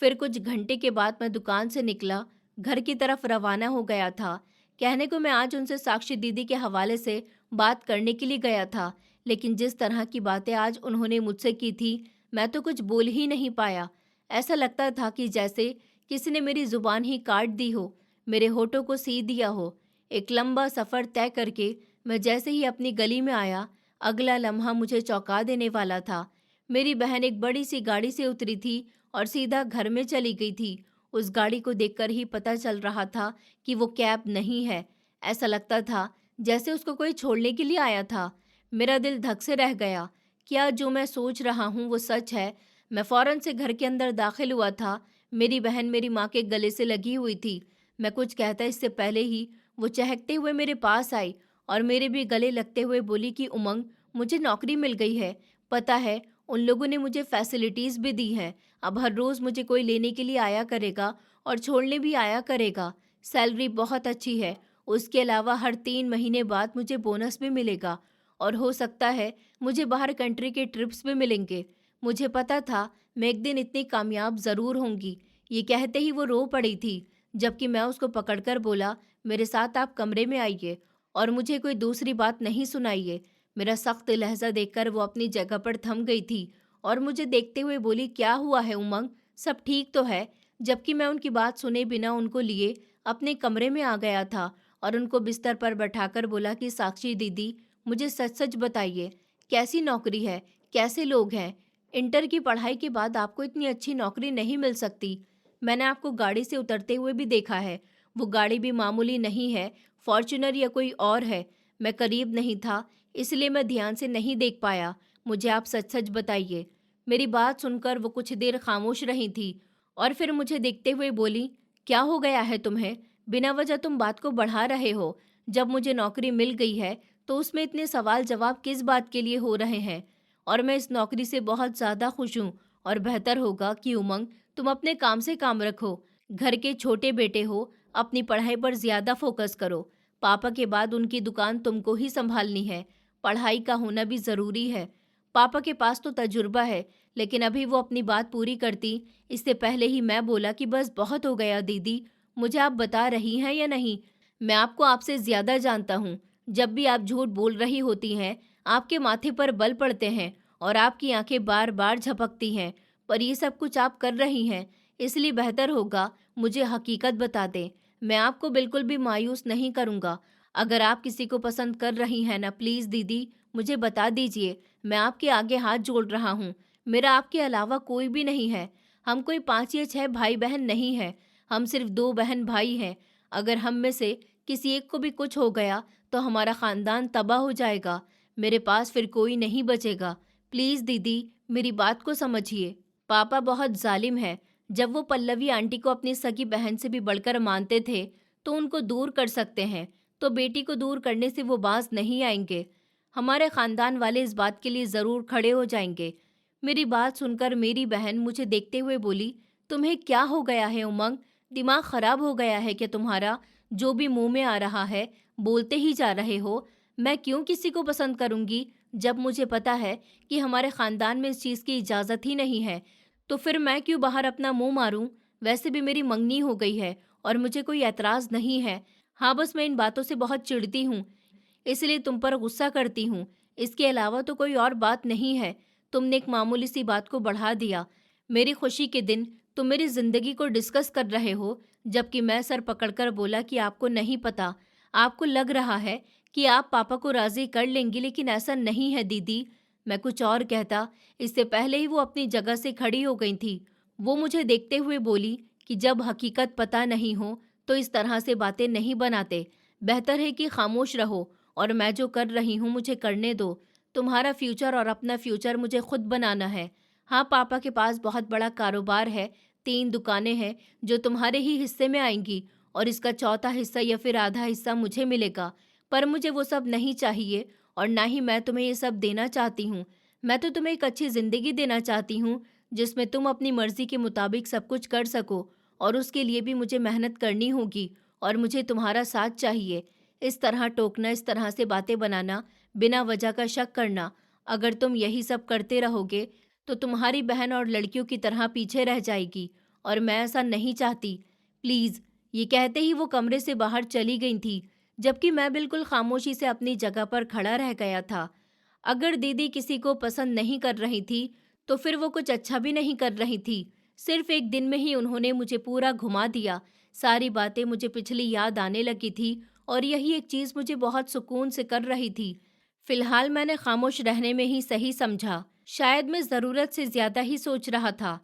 फिर कुछ घंटे के बाद मैं दुकान से निकला, घर की तरफ रवाना हो गया था। कहने को मैं आज उनसे साक्षी दीदी के हवाले से बात करने के लिए गया था, लेकिन जिस तरह की बातें आज उन्होंने मुझसे की थी, मैं तो कुछ बोल ही नहीं पाया। ऐसा लगता था कि जैसे किसी ने मेरी जुबान ही काट दी हो, मेरे होठों को सी दिया हो। एक लंबा सफ़र तय करके मैं जैसे ही अपनी गली में आया, अगला लम्हा मुझे चौंका देने वाला था। मेरी बहन एक बड़ी सी गाड़ी से उतरी थी और सीधा घर में चली गई थी। उस गाड़ी को देखकर ही पता चल रहा था कि वो कैब नहीं है। ऐसा लगता था जैसे उसको कोई छोड़ने के लिए आया था। मेरा दिल धक से रह गया। क्या जो मैं सोच रहा हूँ वो सच है? मैं फौरन से घर के अंदर दाखिल हुआ था। मेरी बहन मेरी माँ के गले से लगी हुई थी। मैं कुछ कहता इससे पहले ही वो चहकते हुए मेरे पास आई और मेरे भी गले लगते हुए बोली कि उमंग, मुझे नौकरी मिल गई है। पता है, उन लोगों ने मुझे फैसिलिटीज़ भी दी हैं। अब हर रोज़ मुझे कोई लेने के लिए आया करेगा और छोड़ने भी आया करेगा। सैलरी बहुत अच्छी है। उसके अलावा हर 3 महीने बाद मुझे बोनस भी मिलेगा और हो सकता है मुझे बाहर कंट्री के ट्रिप्स भी मिलेंगे। मुझे पता था मैं एक दिन इतनी कामयाब ज़रूर होंगी। ये कहते ही वो रो पड़ी थी, जबकि मैं उसको पकड़कर बोला, मेरे साथ आप कमरे में आइए और मुझे कोई दूसरी बात नहीं सुनाइए। मेरा सख्त लहजा देखकर वो अपनी जगह पर थम गई थी और मुझे देखते हुए बोली, क्या हुआ है उमंग, सब ठीक तो है? जबकि मैं उनकी बात सुने बिना उनको लिए अपने कमरे में आ गया था और उनको बिस्तर पर बैठाकर बोला कि साक्षी दीदी, मुझे सच सच बताइए, कैसी नौकरी है, कैसे लोग हैं? इंटर की पढ़ाई के बाद आपको इतनी अच्छी नौकरी नहीं मिल सकती। मैंने आपको गाड़ी से उतरते हुए भी देखा है। वो गाड़ी भी मामूली नहीं है, फॉर्च्यूनर या कोई और है। मैं करीब नहीं था, इसलिए मैं ध्यान से नहीं देख पाया। मुझे आप सच सच बताइए। मेरी बात सुनकर वो कुछ देर खामोश रही थी और फिर मुझे देखते हुए बोली, क्या हो गया है तुम्हें? बिना वजह तुम बात को बढ़ा रहे हो। जब मुझे नौकरी मिल गई है तो उसमें इतने सवाल जवाब किस बात के लिए हो रहे हैं? और मैं इस नौकरी से बहुत ज़्यादा खुश हूँ और बेहतर होगा कि उमंग, तुम अपने काम से काम रखो। घर के छोटे बेटे हो, अपनी पढ़ाई पर ज़्यादा फोकस करो। पापा के बाद उनकी दुकान तुमको ही संभालनी है। पढ़ाई का होना भी ज़रूरी है। पापा के पास तो तजुर्बा है, लेकिन अभी वो अपनी बात पूरी करती इससे पहले ही मैं बोला कि बस बहुत हो गया दीदी, मुझे आप बता रही हैं या नहीं? मैं आपको आपसे ज़्यादा जानता हूँ। जब भी आप झूठ बोल रही होती हैं, आपके माथे पर बल पड़ते हैं और आपकी आंखें बार बार झपकती हैं, पर ये सब कुछ आप कर रही हैं, इसलिए बेहतर होगा मुझे हकीकत बता दें। मैं आपको बिल्कुल भी मायूस नहीं करूँगा। अगर आप किसी को पसंद कर रही हैं ना, प्लीज़ दीदी मुझे बता दीजिए। मैं आपके आगे हाथ जोड़ रहा हूँ। मेरा आपके अलावा कोई भी नहीं है। हम कोई 5 या 6 भाई बहन नहीं हैं। हम सिर्फ 2 बहन भाई हैं। अगर हम में से किसी एक को भी कुछ हो गया तो हमारा ख़ानदान तबाह हो जाएगा। मेरे पास फिर कोई नहीं बचेगा। प्लीज़ दीदी, मेरी बात को समझिए। पापा बहुत जालिम है। जब वो पल्लवी आंटी को अपनी सगी बहन से भी बढ़कर मानते थे तो उनको दूर कर सकते हैं, तो बेटी को दूर करने से वो बाज नहीं आएंगे। हमारे खानदान वाले इस बात के लिए ज़रूर खड़े हो जाएंगे। मेरी बात सुनकर मेरी बहन मुझे देखते हुए बोली, तुम्हें क्या हो गया है उमंग? दिमाग खराब हो गया है क्या तुम्हारा? जो भी मुंह में आ रहा है बोलते ही जा रहे हो। मैं क्यों किसी को पसंद करूंगी जब मुझे पता है कि हमारे खानदान में इस चीज़ की इजाज़त ही नहीं है। तो फिर मैं क्यों बाहर अपना मुंह मारूं? वैसे भी मेरी मंगनी हो गई है और मुझे कोई एतराज़ नहीं है। हाँ, बस मैं इन बातों से बहुत चिढ़ती हूँ, इसलिए तुम पर गुस्सा करती हूँ। इसके अलावा तो कोई और बात नहीं है। तुमने एक मामूली सी बात को बढ़ा दिया। मेरी खुशी के दिन तुम मेरी ज़िंदगी को डिस्कस कर रहे हो, जबकि मैं सर पकड़कर बोला कि आपको नहीं पता। आपको लग रहा है कि आप पापा को राज़ी कर लेंगी, लेकिन ऐसा नहीं है दीदी। मैं कुछ और कहता, इससे पहले ही वो अपनी जगह से खड़ी हो गई थी। वो मुझे देखते हुए बोली कि जब हकीकत पता नहीं हो तो इस तरह से बातें नहीं बनाते। बेहतर है कि खामोश रहो और मैं जो कर रही हूँ मुझे करने दो। तुम्हारा फ्यूचर और अपना फ्यूचर मुझे खुद बनाना है। हाँ, पापा के पास बहुत बड़ा कारोबार है, 3 दुकानें हैं जो तुम्हारे ही हिस्से में आएंगी और इसका चौथा हिस्सा या फिर आधा हिस्सा मुझे मिलेगा। पर मुझे वो सब नहीं चाहिए और ना ही मैं तुम्हें ये सब देना चाहती हूँ। मैं तो तुम्हें एक अच्छी ज़िंदगी देना चाहती हूँ जिसमें तुम अपनी मर्ज़ी के मुताबिक सब कुछ कर सको, और उसके लिए भी मुझे मेहनत करनी होगी और मुझे तुम्हारा साथ चाहिए। इस तरह टोकना, इस तरह से बातें बनाना, बिना वजह का शक करना, अगर तुम यही सब करते रहोगे तो तुम्हारी बहन और लड़कियों की तरह पीछे रह जाएगी और मैं ऐसा नहीं चाहती। प्लीज़। ये कहते ही वो कमरे से बाहर चली गई थी, जबकि मैं बिल्कुल खामोशी से अपनी जगह पर खड़ा रह गया था। अगर दीदी किसी को पसंद नहीं कर रही थी तो फिर वो कुछ अच्छा भी नहीं कर रही थी। सिर्फ एक दिन में ही उन्होंने मुझे पूरा घुमा दिया। सारी बातें मुझे पिछली याद आने लगी थी और यही एक चीज़ मुझे बहुत सुकून से कर रही थी। फिलहाल मैंने खामोश रहने में ही सही समझा। शायद मैं ज़रूरत से ज़्यादा ही सोच रहा था।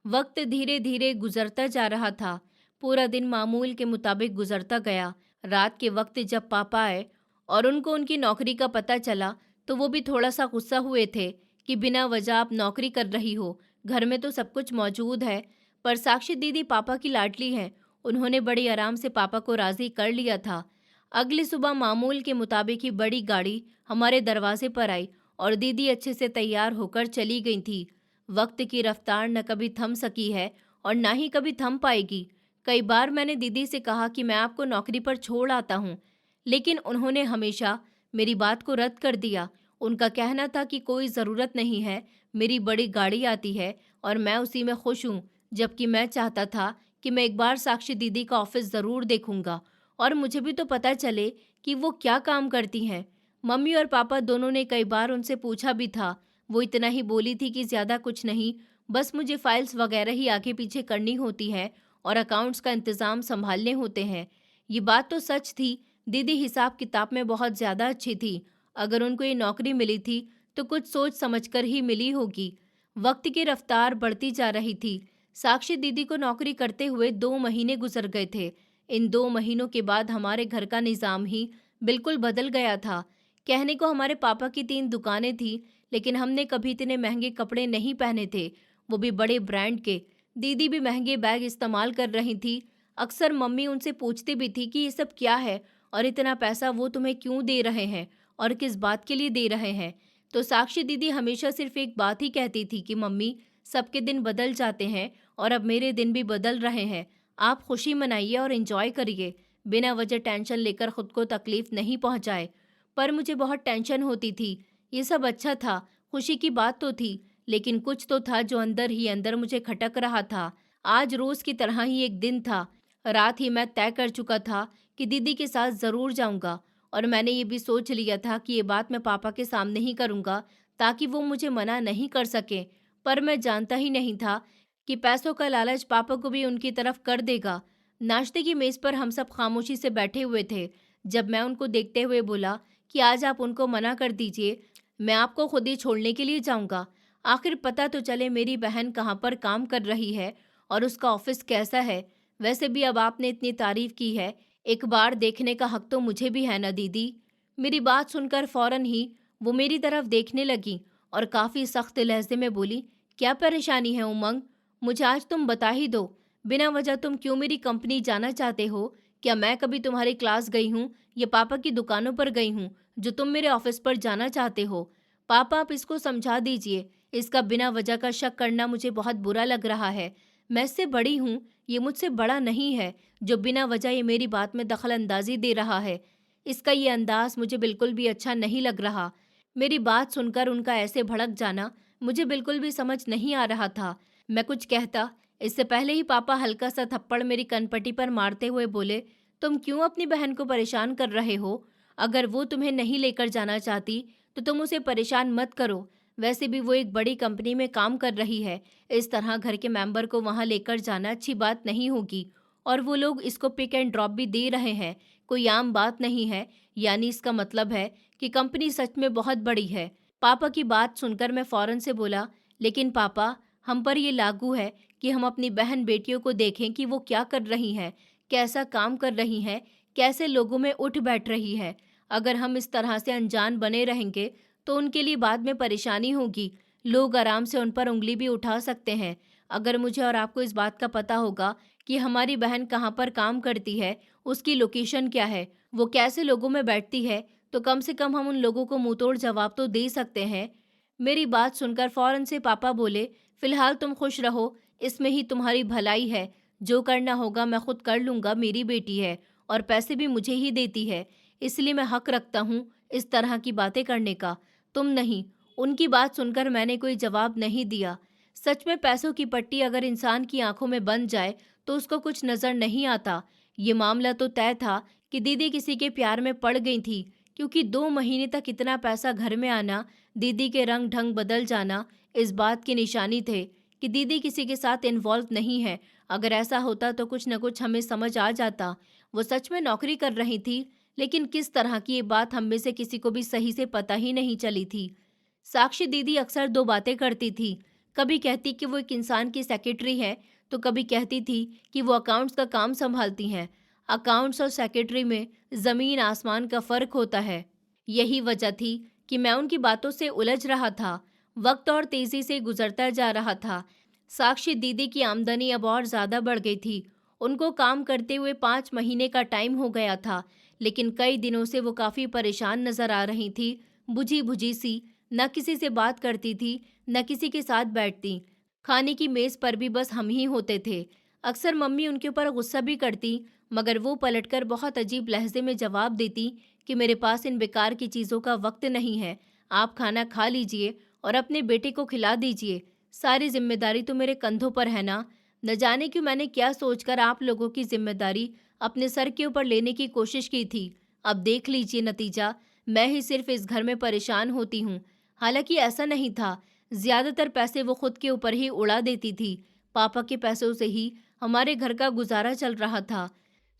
वक्त धीरे धीरे गुजरता जा रहा था। पूरा दिन मामूल के मुताबिक गुजरता गया। रात के वक्त जब पापा आए और उनको उनकी नौकरी का पता चला तो वो भी थोड़ा सा गुस्सा हुए थे कि बिना वजह आप नौकरी कर रही हो, घर में तो सब कुछ मौजूद है। पर साक्षी दीदी पापा की लाडली हैं, उन्होंने बड़ी आराम से पापा को राज़ी कर लिया था। अगली सुबह मामूल के मुताबिक ही बड़ी गाड़ी हमारे दरवाजे पर आई और दीदी अच्छे से तैयार होकर चली गई थी। वक्त की रफ्तार न कभी थम सकी है और ना ही कभी थम पाएगी। कई बार मैंने दीदी से कहा कि मैं आपको नौकरी पर छोड़ आता हूँ, लेकिन उन्होंने हमेशा मेरी बात को रद्द कर दिया। उनका कहना था कि कोई ज़रूरत नहीं है, मेरी बड़ी गाड़ी आती है और मैं उसी में खुश हूँ। जबकि मैं चाहता था कि मैं एक बार साक्षी दीदी का ऑफिस ज़रूर देखूंगा और मुझे भी तो पता चले कि वो क्या काम करती हैं। मम्मी और पापा दोनों ने कई बार उनसे पूछा भी था। वो इतना ही बोली थी कि ज़्यादा कुछ नहीं, बस मुझे फाइल्स वगैरह ही आगे पीछे करनी होती है और अकाउंट्स का इंतज़ाम संभालने होते हैं। ये बात तो सच थी। दीदी हिसाब किताब में बहुत ज़्यादा अच्छी थी। अगर उनको ये नौकरी मिली थी तो कुछ सोच समझकर ही मिली होगी। वक्त की रफ्तार बढ़ती जा रही थी। साक्षी दीदी को नौकरी करते हुए 2 महीने गुजर गए थे। इन 2 महीनों के बाद हमारे घर का निज़ाम ही बिल्कुल बदल गया था। कहने को हमारे पापा की 3 दुकानें थी, लेकिन हमने कभी इतने महंगे कपड़े नहीं पहने थे, वो भी बड़े ब्रांड के। दीदी भी महंगे बैग इस्तेमाल कर रही थी। अक्सर मम्मी उनसे पूछती भी थी कि ये सब क्या है और इतना पैसा वो तुम्हें क्यों दे रहे हैं और किस बात के लिए दे रहे हैं। तो साक्षी दीदी हमेशा सिर्फ एक बात ही कहती थी कि मम्मी, सबके दिन बदल जाते हैं और अब मेरे दिन भी बदल रहे हैं। आप खुशी मनाइए और एंजॉय करिए, बिना वजह टेंशन लेकर खुद को तकलीफ नहीं पहुंचाए। पर मुझे बहुत टेंशन होती थी। ये सब अच्छा था, खुशी की बात तो थी, लेकिन कुछ तो था जो अंदर ही अंदर मुझे खटक रहा था। आज रोज की तरह ही एक दिन था। रात ही मैं तय कर चुका था कि दीदी के साथ ज़रूर जाऊंगा और मैंने ये भी सोच लिया था कि ये बात मैं पापा के सामने ही करूंगा ताकि वो मुझे मना नहीं कर सके। पर मैं जानता ही नहीं था कि पैसों का लालच पापा को भी उनकी तरफ कर देगा। नाश्ते की मेज़ पर हम सब खामोशी से बैठे हुए थे जब मैं उनको देखते हुए बोला कि आज आप उनको मना कर दीजिए, मैं आपको खुद ही छोड़ने के लिए जाऊंगा। आखिर पता तो चले मेरी बहन कहाँ पर काम कर रही है और उसका ऑफिस कैसा है। वैसे भी अब आपने इतनी तारीफ की है, एक बार देखने का हक तो मुझे भी है ना दीदी। मेरी बात सुनकर फौरन ही वो मेरी तरफ देखने लगी और काफ़ी सख्त लहजे में बोली, क्या परेशानी है उमंग? मुझे आज तुम बता ही दो, बिना वजह तुम क्यों मेरी कंपनी जाना चाहते हो? क्या मैं कभी तुम्हारी क्लास गई हूँ या पापा की दुकानों पर गई हूँ? जो तुम मेरे ऑफिस पर जाना चाहते हो। पापा, आप इसको समझा दीजिए। इसका बिना वजह का शक करना मुझे बहुत बुरा लग रहा है। मैं इससे बड़ी हूँ, ये मुझसे बड़ा नहीं है जो बिना वजह ये मेरी बात में दखल अंदाजी दे रहा है। इसका ये अंदाज मुझे बिल्कुल भी अच्छा नहीं लग रहा। मेरी बात सुनकर उनका ऐसे भड़क जाना मुझे बिल्कुल भी समझ नहीं आ रहा था। मैं कुछ कहता इससे पहले ही पापा हल्का सा थप्पड़ मेरी कनपटी पर मारते हुए बोले, तुम क्यों अपनी बहन को परेशान कर रहे हो? अगर वो तुम्हें नहीं लेकर जाना चाहती तो तुम उसे परेशान मत करो। वैसे भी वो एक बड़ी कंपनी में काम कर रही है। इस तरह घर के मेंबर को वहां लेकर जाना अच्छी बात नहीं होगी। और वो लोग इसको पिक एंड ड्रॉप भी दे रहे हैं, कोई आम बात नहीं है। यानी इसका मतलब है कि कंपनी सच में बहुत बड़ी है। पापा की बात सुनकर मैं फौरन से बोला, लेकिन पापा, हम पर ये लागू है कि हम अपनी बहन बेटियों को देखें कि वो क्या कर रही हैं, कैसा काम कर रही हैं, कैसे लोगों में उठ बैठ रही है। अगर हम इस तरह से अनजान बने रहेंगे तो उनके लिए बाद में परेशानी होगी। लोग आराम से उन पर उंगली भी उठा सकते हैं। अगर मुझे और आपको इस बात का पता होगा कि हमारी बहन कहाँ पर काम करती है, उसकी लोकेशन क्या है, वो कैसे लोगों में बैठती है, तो कम से कम हम उन लोगों को मुंहतोड़ जवाब तो दे सकते हैं। मेरी बात सुनकर फौरन से पापा बोले, फिलहाल तुम खुश रहो, इसमें ही तुम्हारी भलाई है। जो करना होगा मैं खुद कर लूँगा, मेरी बेटी है और पैसे भी मुझे ही देती है, इसलिए मैं हक रखता हूँ इस तरह की बातें करने का, तुम नहीं। उनकी बात सुनकर मैंने कोई जवाब नहीं दिया। सच में पैसों की पट्टी अगर इंसान की आंखों में बन जाए तो उसको कुछ नजर नहीं आता। ये मामला तो तय था कि दीदी किसी के प्यार में पड़ गई थी, क्योंकि 2 महीने तक इतना पैसा घर में आना, दीदी के रंग ढंग बदल जाना इस बात की निशानी थे कि दीदी किसी के साथ इन्वॉल्व नहीं है। अगर ऐसा होता तो कुछ न कुछ हमें समझ आ जाता। वो सच में नौकरी कर रही थी, लेकिन किस तरह की ये बात हम में से किसी को भी सही से पता ही नहीं चली थी। साक्षी दीदी अक्सर दो बातें करती थी। कभी कहती कि वो एक इंसान की सेक्रेटरी है, तो कभी कहती थी कि वो अकाउंट्स का काम संभालती हैं। अकाउंट्स और सेक्रेटरी में ज़मीन आसमान का फ़र्क होता है। यही वजह थी कि मैं उनकी बातों से उलझ रहा था। वक्त और तेज़ी से गुजरता जा रहा था। साक्षी दीदी की आमदनी अब और ज़्यादा बढ़ गई थी। उनको काम करते हुए 5 महीने का टाइम हो गया था, लेकिन कई दिनों से वो काफ़ी परेशान नज़र आ रही थी, बुझी बुझी सी। न किसी से बात करती थी, न किसी के साथ बैठती। खाने की मेज़ पर भी बस हम ही होते थे। अक्सर मम्मी उनके ऊपर गुस्सा भी करती, मगर वो पलटकर बहुत अजीब लहजे में जवाब देती कि मेरे पास इन बेकार की चीज़ों का वक्त नहीं है। आप खाना खा लीजिए और अपने बेटे को खिला दीजिए। सारी जिम्मेदारी तो मेरे कंधों पर है ना। न जाने क्यों मैंने क्या सोचकर आप लोगों की जिम्मेदारी अपने सर के ऊपर लेने की कोशिश की थी। अब देख लीजिए नतीजा, मैं ही सिर्फ इस घर में परेशान होती हूँ। हालांकि ऐसा नहीं था, ज्यादातर पैसे वो खुद के ऊपर ही उड़ा देती थी। पापा के पैसों से ही हमारे घर का गुजारा चल रहा था।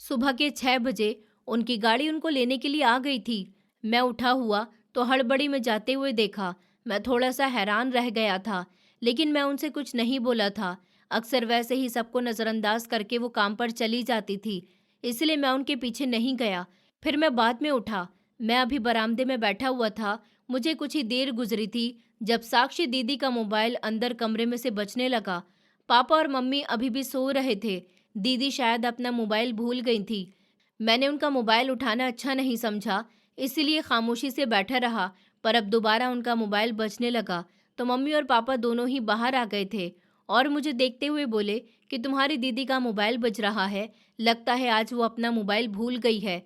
सुबह के 6 बजे उनकी गाड़ी उनको लेने के लिए आ गई थी। मैं उठा हुआ तो हड़बड़ी में जाते हुए देखा। मैं थोड़ा सा हैरान रह गया था, लेकिन मैं उनसे कुछ नहीं बोला था। अक्सर वैसे ही सबको नज़रअंदाज करके वो काम पर चली जाती थी, इसलिए मैं उनके पीछे नहीं गया। फिर मैं बाद में उठा। मैं अभी बरामदे में बैठा हुआ था। मुझे कुछ ही देर गुजरी थी जब साक्षी दीदी का मोबाइल अंदर कमरे में से बजने लगा। पापा और मम्मी अभी भी सो रहे थे। दीदी शायद अपना मोबाइल भूल गई थी। मैंने उनका मोबाइल उठाना अच्छा नहीं समझा, इसलिए खामोशी से बैठा रहा। पर अब दोबारा उनका मोबाइल बजने लगा तो मम्मी और पापा दोनों ही बाहर आ गए थे और मुझे देखते हुए बोले कि तुम्हारी दीदी का मोबाइल बज रहा है, लगता है आज वो अपना मोबाइल भूल गई है।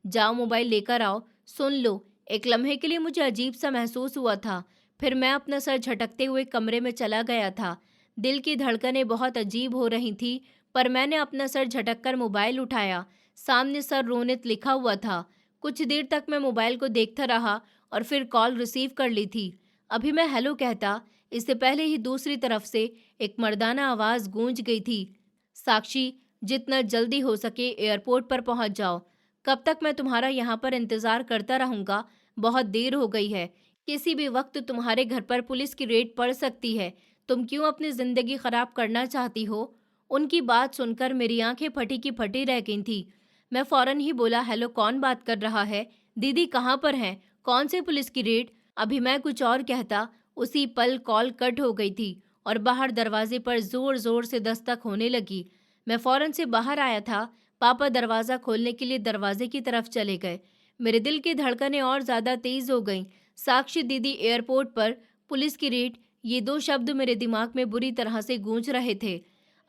जाओ मोबाइल लेकर आओ, सुन लो। एक लम्हे के लिए मुझे अजीब सा महसूस हुआ था। फिर मैं अपना सर झटकते हुए कमरे में चला गया था। दिल की धड़कनें बहुत अजीब हो रही थी, पर मैंने अपना सर झटककर मोबाइल उठाया। सामने सर रोनित लिखा हुआ था। कुछ देर तक मैं मोबाइल को देखता रहा और फिर कॉल रिसीव कर ली थी। अभी मैं हेलो कहता, इससे पहले ही दूसरी तरफ से एक मर्दाना आवाज़ गूंज गई थी, साक्षी, जितना जल्दी हो सके एयरपोर्ट पर पहुंच जाओ। कब तक मैं तुम्हारा यहाँ पर इंतज़ार करता रहूँगा? बहुत देर हो गई है। किसी भी वक्त तुम्हारे घर पर पुलिस की रेड पड़ सकती है। तुम क्यों अपनी ज़िंदगी ख़राब करना चाहती हो? उनकी बात सुनकर मेरी आंखें फटी की फटी रह गई थी। मैं फ़ौरन ही बोला, हेलो, कौन बात कर रहा है? दीदी कहाँ पर हैं? कौन से पुलिस की रेड? अभी मैं कुछ और कहता, उसी पल कॉल कट हो गई थी और बाहर दरवाजे पर ज़ोर ज़ोर से दस्तक होने लगी। मैं फ़ौरन से बाहर आया था। पापा दरवाज़ा खोलने के लिए दरवाजे की तरफ चले गए। मेरे दिल की धड़कनें और ज्यादा तेज हो गईं। साक्षी दीदी, एयरपोर्ट पर, पुलिस की रेड, ये दो शब्द मेरे दिमाग में बुरी तरह से गूंज रहे थे।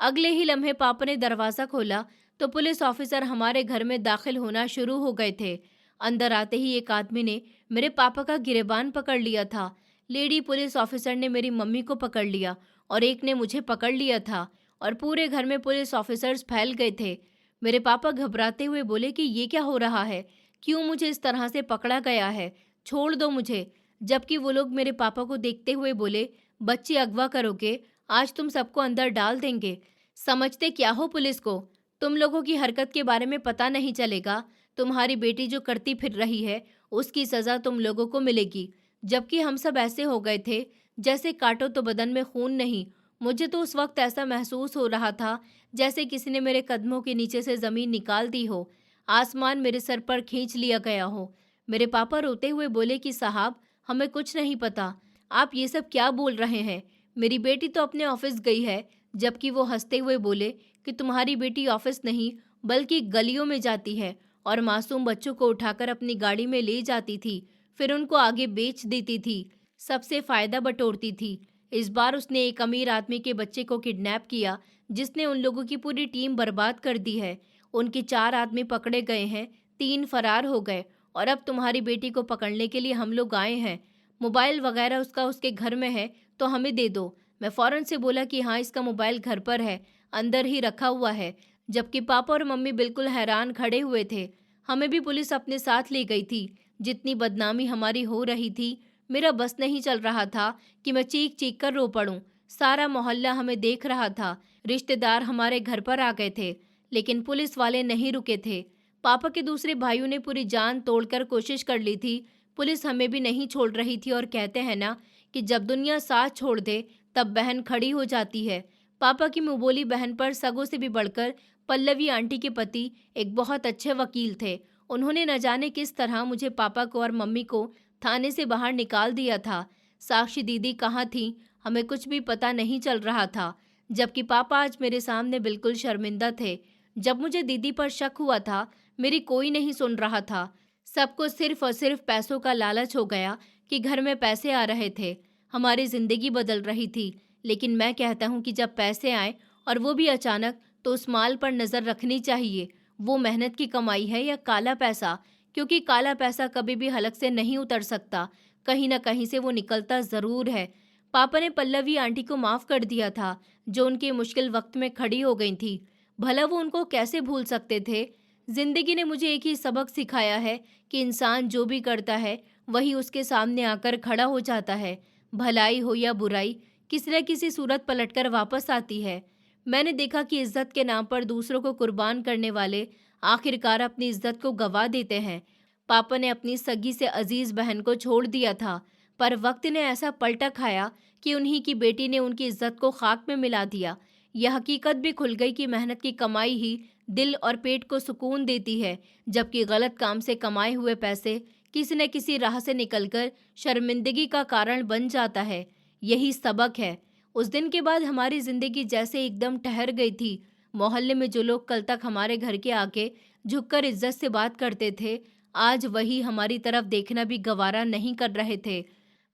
अगले ही लम्हे पापा ने दरवाजा खोला तो पुलिस ऑफिसर हमारे घर में दाखिल होना शुरू हो गए थे। अंदर आते ही एक आदमी ने मेरे पापा का गिरेबान पकड़ लिया था। लेडी पुलिस ऑफिसर ने मेरी मम्मी को पकड़ लिया और एक ने मुझे पकड़ लिया था और पूरे घर में पुलिस ऑफिसर्स फैल गए थे। मेरे पापा घबराते हुए बोले कि ये क्या हो रहा है, क्यों मुझे इस तरह से पकड़ा गया है, छोड़ दो मुझे। जबकि वो लोग मेरे पापा को देखते हुए बोले, बच्ची अगवा करोगे, आज तुम सबको अंदर डाल देंगे। समझते क्या हो पुलिस को? तुम लोगों की हरकत के बारे में पता नहीं चलेगा। तुम्हारी बेटी जो करती फिर रही है उसकी सजा तुम लोगों को मिलेगी। जबकि हम सब ऐसे हो गए थे जैसे काटो तो बदन में खून नहीं। मुझे तो उस वक्त ऐसा महसूस हो रहा था जैसे किसी ने मेरे कदमों के नीचे से जमीन निकाल दी हो, आसमान मेरे सर पर खींच लिया गया हो। मेरे पापा रोते हुए बोले कि साहब, हमें कुछ नहीं पता, आप ये सब क्या बोल रहे हैं, मेरी बेटी तो अपने ऑफिस गई है। जबकि वो हंसते हुए बोले कि तुम्हारी बेटी ऑफिस नहीं बल्कि गलियों में जाती है और मासूम बच्चों को उठाकर अपनी गाड़ी में ले जाती थी, फिर उनको आगे बेच देती थी, सबसे फायदा बटोरती थी। इस बार उसने एक अमीर आदमी के बच्चे को किडनैप किया जिसने उन लोगों की पूरी टीम बर्बाद कर दी है। उनके 4 आदमी पकड़े गए हैं, 3 फरार हो गए और अब तुम्हारी बेटी को पकड़ने के लिए हम लोग आए हैं। मोबाइल वगैरह उसका उसके घर में है तो हमें दे दो। मैं फौरन से बोला कि हाँ, इसका मोबाइल घर पर है, अंदर ही रखा हुआ है। जबकि पापा और मम्मी बिल्कुल हैरान खड़े हुए थे। हमें भी पुलिस अपने साथ ले गई थी। जितनी बदनामी हमारी हो रही थी, मेरा बस नहीं चल रहा था कि मैं चीख चीख कर रो पड़ूं। सारा मोहल्ला हमें देख रहा था, रिश्तेदार हमारे घर पर आ गए थे, लेकिन पुलिस वाले नहीं रुके थे। पापा के दूसरे भाइयों ने पूरी जान तोड़कर कोशिश कर ली थी, पुलिस हमें भी नहीं छोड़ रही थी। और कहते हैं ना कि जब दुनिया साथ छोड़ दे तब बहन खड़ी हो जाती है। पापा की मुंहबोली बहन पर सगों से भी बढ़कर पल्लवी आंटी के पति एक बहुत अच्छे वकील थे। उन्होंने न जाने किस तरह मुझे, पापा को और मम्मी को थाने से बाहर निकाल दिया था। साक्षी दीदी कहाँ थी, हमें कुछ भी पता नहीं चल रहा था। जबकि पापा आज मेरे सामने बिल्कुल शर्मिंदा थे। जब मुझे दीदी पर शक हुआ था, मेरी कोई नहीं सुन रहा था। सबको सिर्फ और सिर्फ पैसों का लालच हो गया कि घर में पैसे आ रहे थे, हमारी जिंदगी बदल रही थी। लेकिन मैं कहता हूँ कि जब पैसे आए और वो भी अचानक, तो उस माल पर नजर रखनी चाहिए, वो मेहनत की कमाई है या काला पैसा। क्योंकि काला पैसा कभी भी हलक से नहीं उतर सकता, कहीं ना कहीं से वो निकलता जरूर है। पापा ने पल्लवी आंटी को माफ कर दिया था जो उनके मुश्किल वक्त में खड़ी हो गई थी। भला वो उनको कैसे भूल सकते थे। जिंदगी ने मुझे एक ही सबक सिखाया है कि इंसान जो भी करता है वही उसके सामने आकर खड़ा हो जाता है। भलाई हो या बुराई, किसी न किसी सूरत पलटकर वापस आती है। मैंने देखा कि इज्जत के नाम पर दूसरों को कुर्बान करने वाले आखिरकार अपनी इज्जत को गवा देते हैं। पापा ने अपनी सगी से अजीज बहन को छोड़ दिया था, पर वक्त ने ऐसा पलटा खाया कि उन्हीं की बेटी ने उनकी इज्जत को खाक में मिला दिया। यह हकीकत भी खुल गई कि मेहनत की कमाई ही दिल और पेट को सुकून देती है, जबकि गलत काम से कमाए हुए पैसे किसी न किसी राह से निकलकर शर्मिंदगी का कारण बन जाता है। यही सबक है। उस दिन के बाद हमारी जिंदगी जैसे एकदम ठहर गई थी। मोहल्ले में जो लोग कल तक हमारे घर के आके झुककर इज्जत से बात करते थे, आज वही हमारी तरफ देखना भी गवारा नहीं कर रहे थे।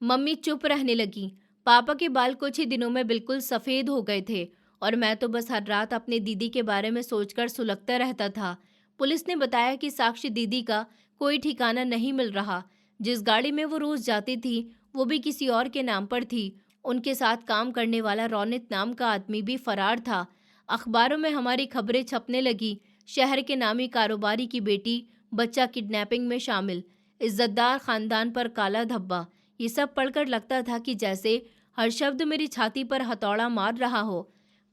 मम्मी चुप रहने लगी। पापा के बाल कुछ ही दिनों में बिल्कुल सफ़ेद हो गए थे और मैं तो बस हर रात अपने दीदी के बारे में सोचकर सुलगता रहता था। पुलिस ने बताया कि साक्षी दीदी का कोई ठिकाना नहीं मिल रहा। जिस गाड़ी में वो रोज जाती थी वो भी किसी और के नाम पर थी। उनके साथ काम करने वाला रौनित नाम का आदमी भी फरार था। अखबारों में हमारी खबरें छपने लगी। शहर के नामी कारोबारी की बेटी बच्चा किडनैपिंग में शामिल, इज्जतदार खानदान पर काला धब्बा। ये सब पढ़कर लगता था कि जैसे हर शब्द मेरी छाती पर हथौड़ा मार रहा हो।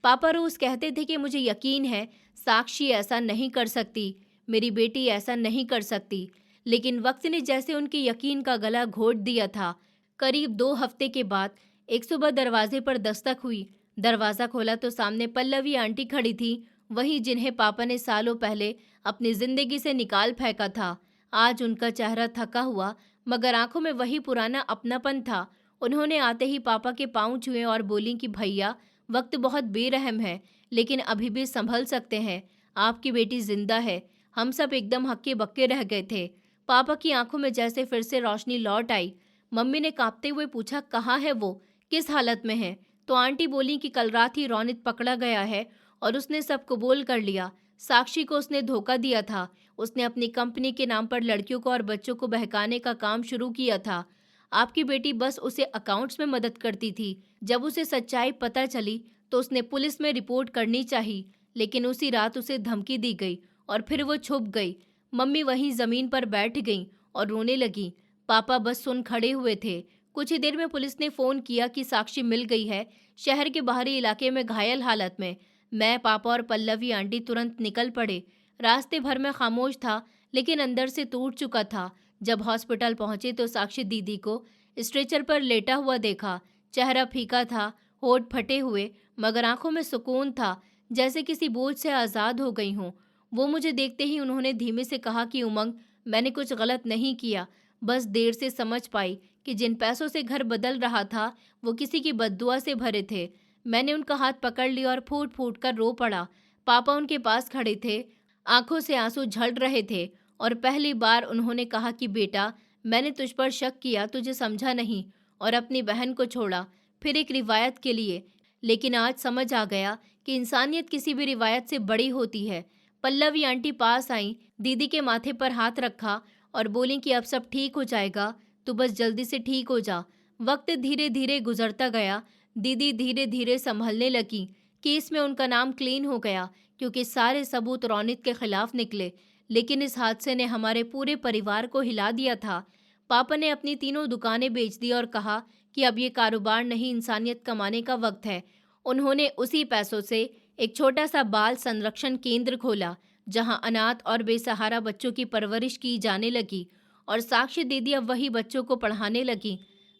पापा रोज कहते थे कि मुझे यकीन है साक्षी ऐसा नहीं कर सकती, मेरी बेटी ऐसा नहीं कर सकती। लेकिन वक्त ने जैसे उनके यकीन का गला घोट दिया था। करीब 2 हफ्ते के बाद एक सुबह दरवाजे पर दस्तक हुई। दरवाज़ा खोला तो सामने पल्लवी आंटी खड़ी थी, वही जिन्हें पापा ने सालों पहले अपनी जिंदगी से निकाल फेंका था। आज उनका चेहरा थका हुआ मगर आंखों में वही पुराना अपनापन था। उन्होंने आते ही पापा के पांव छुए और बोली कि भैया, वक्त बहुत बेरहम है लेकिन अभी भी संभल सकते हैं, आपकी बेटी जिंदा है। हम सब एकदम हक्के बक्के रह गए थे। पापा की आंखों में जैसे फिर से रोशनी लौट आई। मम्मी ने कांपते हुए पूछा, कहाँ है वो, किस हालत में है? तो आंटी बोली कि कल रात ही रौनित पकड़ा गया है और उसने सब कबूल कर लिया। साक्षी को उसने धोखा दिया था। उसने अपनी कंपनी के नाम पर लड़कियों को और बच्चों को बहकाने का काम शुरू किया था। आपकी बेटी बस उसे अकाउंट्स में मदद करती थी। जब उसे सच्चाई पता चली तो उसने पुलिस में रिपोर्ट करनी चाहिए, लेकिन उसी रात उसे धमकी दी गई और फिर वो छुप गई। मम्मी वहीं जमीन पर बैठ गईं और रोने लगी। पापा बस सुन खड़े हुए थे। कुछ ही देर में पुलिस ने फोन किया कि साक्षी मिल गई है, शहर के बाहरी इलाके में घायल हालत में। मैं, पापा और पल्लवी आंटी तुरंत निकल पड़े। रास्ते भर में खामोश था, लेकिन अंदर से टूट चुका था। जब हॉस्पिटल पहुंचे तो साक्षी दीदी को स्ट्रेचर पर लेटा हुआ देखा। चेहरा फीका था, होठ फटे हुए, मगर आंखों में सुकून था, जैसे किसी बोझ से आज़ाद हो गई हूँ। वो मुझे देखते ही उन्होंने धीमे से कहा कि उमंग, मैंने कुछ गलत नहीं किया, बस देर से समझ पाई कि जिन पैसों से घर बदल रहा था वो किसी की बद्दुआ से भरे थे। मैंने उनका हाथ पकड़ लिया और फूट फूट कर रो पड़ा। पापा उनके पास खड़े थे, आंखों से आंसू झड़ रहे थे और पहली बार उन्होंने कहा कि बेटा, मैंने तुझ पर शक किया, तुझे समझा नहीं और अपनी बहन को छोड़ा, फिर एक रिवायत के लिए। लेकिन आज समझ आ गया कि इंसानियत किसी भी रिवायत से बड़ी होती है। पल्लवी आंटी पास आई, दीदी के माथे पर हाथ रखा और बोली कि अब सब ठीक हो जाएगा, तू बस जल्दी से ठीक हो जा। वक्त धीरे धीरे गुजरता गया। दीदी धीरे धीरे संभलने लगी। केस में उनका नाम क्लीन हो गया क्योंकि सारे सबूत रौनित के खिलाफ निकले। लेकिन इस हादसे ने हमारे पूरे परिवार को हिला दिया था। पापा ने अपनी तीनों दुकानें बेच दी और कहा कि अब ये कारोबार नहीं, इंसानियत कमाने का वक्त है। उन्होंने उसी पैसों से एक छोटा सा बाल संरक्षण केंद्र खोला, जहां अनाथ और बेसहारा बच्चों की परवरिश की जाने लगी और साक्षी दीदी अब वही बच्चों को पढ़ाने लगी।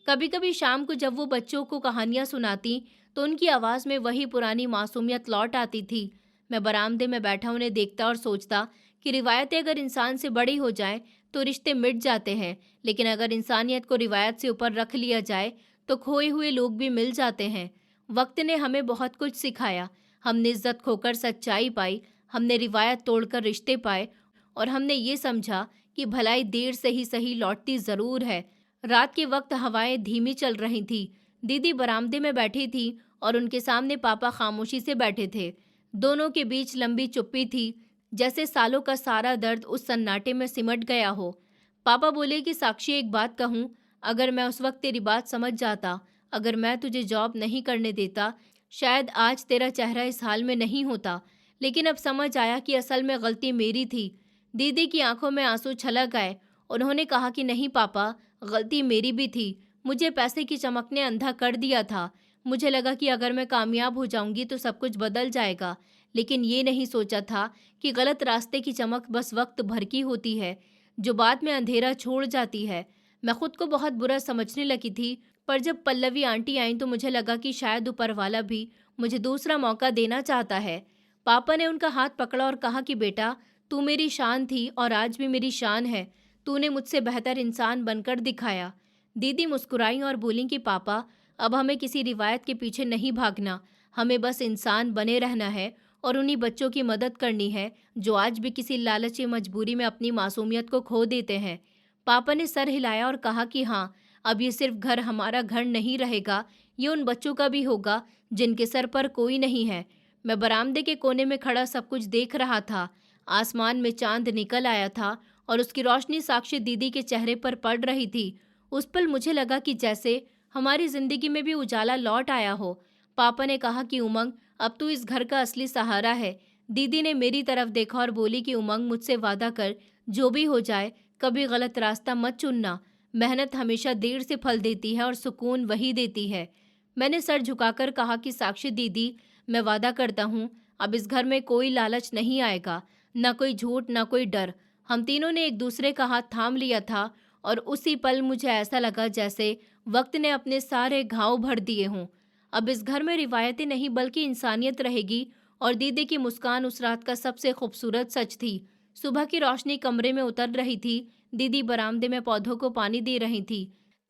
कभी कभी शाम को जब वो बच्चों को कहानियां सुनाती तो उनकी आवाज़ में वही पुरानी मासूमियत लौट आती थी। मैं बरामदे में बैठा उन्हें देखता और सोचता कि रिवायतें अगर इंसान से बड़ी हो जाएं तो रिश्ते मिट जाते हैं, लेकिन अगर इंसानियत को रिवायत से ऊपर रख लिया जाए तो खोए हुए लोग भी मिल जाते हैं। वक्त ने हमें बहुत कुछ सिखाया। हमने इज्जत खोकर सच्चाई पाई, हमने रिवायत तोड़कर रिश्ते पाए और हमने ये समझा कि भलाई देर से ही सही लौटती ज़रूर है। रात के वक्त हवाएं धीमी चल रही थी। दीदी बरामदे में बैठी थी और उनके सामने पापा खामोशी से बैठे थे। दोनों के बीच लंबी चुप्पी थी, जैसे सालों का सारा दर्द उस सन्नाटे में सिमट गया हो। पापा बोले कि साक्षी, एक बात कहूँ, अगर मैं उस वक्त तेरी बात समझ जाता, अगर मैं तुझे जॉब नहीं करने देता, शायद आज तेरा चेहरा इस हाल में नहीं होता। लेकिन अब समझ आया कि असल में गलती मेरी थी। दीदी की आंखों में आंसू छलक गए। उन्होंने कहा कि नहीं पापा, गलती मेरी भी थी। मुझे पैसे की चमक ने अंधा कर दिया था। मुझे लगा कि अगर मैं कामयाब हो जाऊंगी तो सब कुछ बदल जाएगा, लेकिन ये नहीं सोचा था कि गलत रास्ते की चमक बस वक्त भर की होती है, जो बाद में अंधेरा छोड़ जाती है। मैं खुद को बहुत बुरा समझने लगी थी, पर जब पल्लवी आंटी आई तो मुझे लगा कि शायद ऊपर वाला भी मुझे दूसरा मौका देना चाहता है। पापा ने उनका हाथ पकड़ा और कहा कि बेटा, तू मेरी शान थी और आज भी मेरी शान है। तूने मुझसे बेहतर इंसान बनकर दिखाया। दीदी मुस्कुराई और बोली कि पापा, अब हमें किसी रिवायत के पीछे नहीं भागना, हमें बस इंसान बने रहना है और उन्हीं बच्चों की मदद करनी है जो आज भी किसी लालची मजबूरी में अपनी मासूमियत को खो देते हैं। पापा ने सर हिलाया और कहा कि हाँ, अब ये सिर्फ घर हमारा घर नहीं रहेगा, ये उन बच्चों का भी होगा जिनके सर पर कोई नहीं है। मैं बरामदे के कोने में खड़ा सब कुछ देख रहा था। आसमान में चांद निकल आया था और उसकी रोशनी साक्षी दीदी के चेहरे पर पड़ रही थी। उस पल मुझे लगा कि जैसे हमारी जिंदगी में भी उजाला लौट आया हो। पापा ने कहा कि उमंग, अब तू इस घर का असली सहारा है। दीदी ने मेरी तरफ देखा और बोली कि उमंग, मुझसे वादा कर, जो भी हो जाए कभी गलत रास्ता मत चुनना। मेहनत हमेशा देर से फल देती है और सुकून वही देती है। मैंने सर झुकाकर कहा कि साक्षी दीदी, मैं वादा करता हूँ, अब इस घर में कोई लालच नहीं आएगा, न कोई झूठ, न कोई डर। हम तीनों ने एक दूसरे का हाथ थाम लिया था और उसी पल मुझे ऐसा लगा जैसे वक्त ने अपने सारे घाव भर दिए हों। अब इस घर में रिवायतें नहीं बल्कि इंसानियत रहेगी। और दीदी की मुस्कान उस रात का सबसे खूबसूरत सच थी। सुबह की रोशनी कमरे में उतर रही थी। दीदी बरामदे में पौधों को पानी दे रही थी।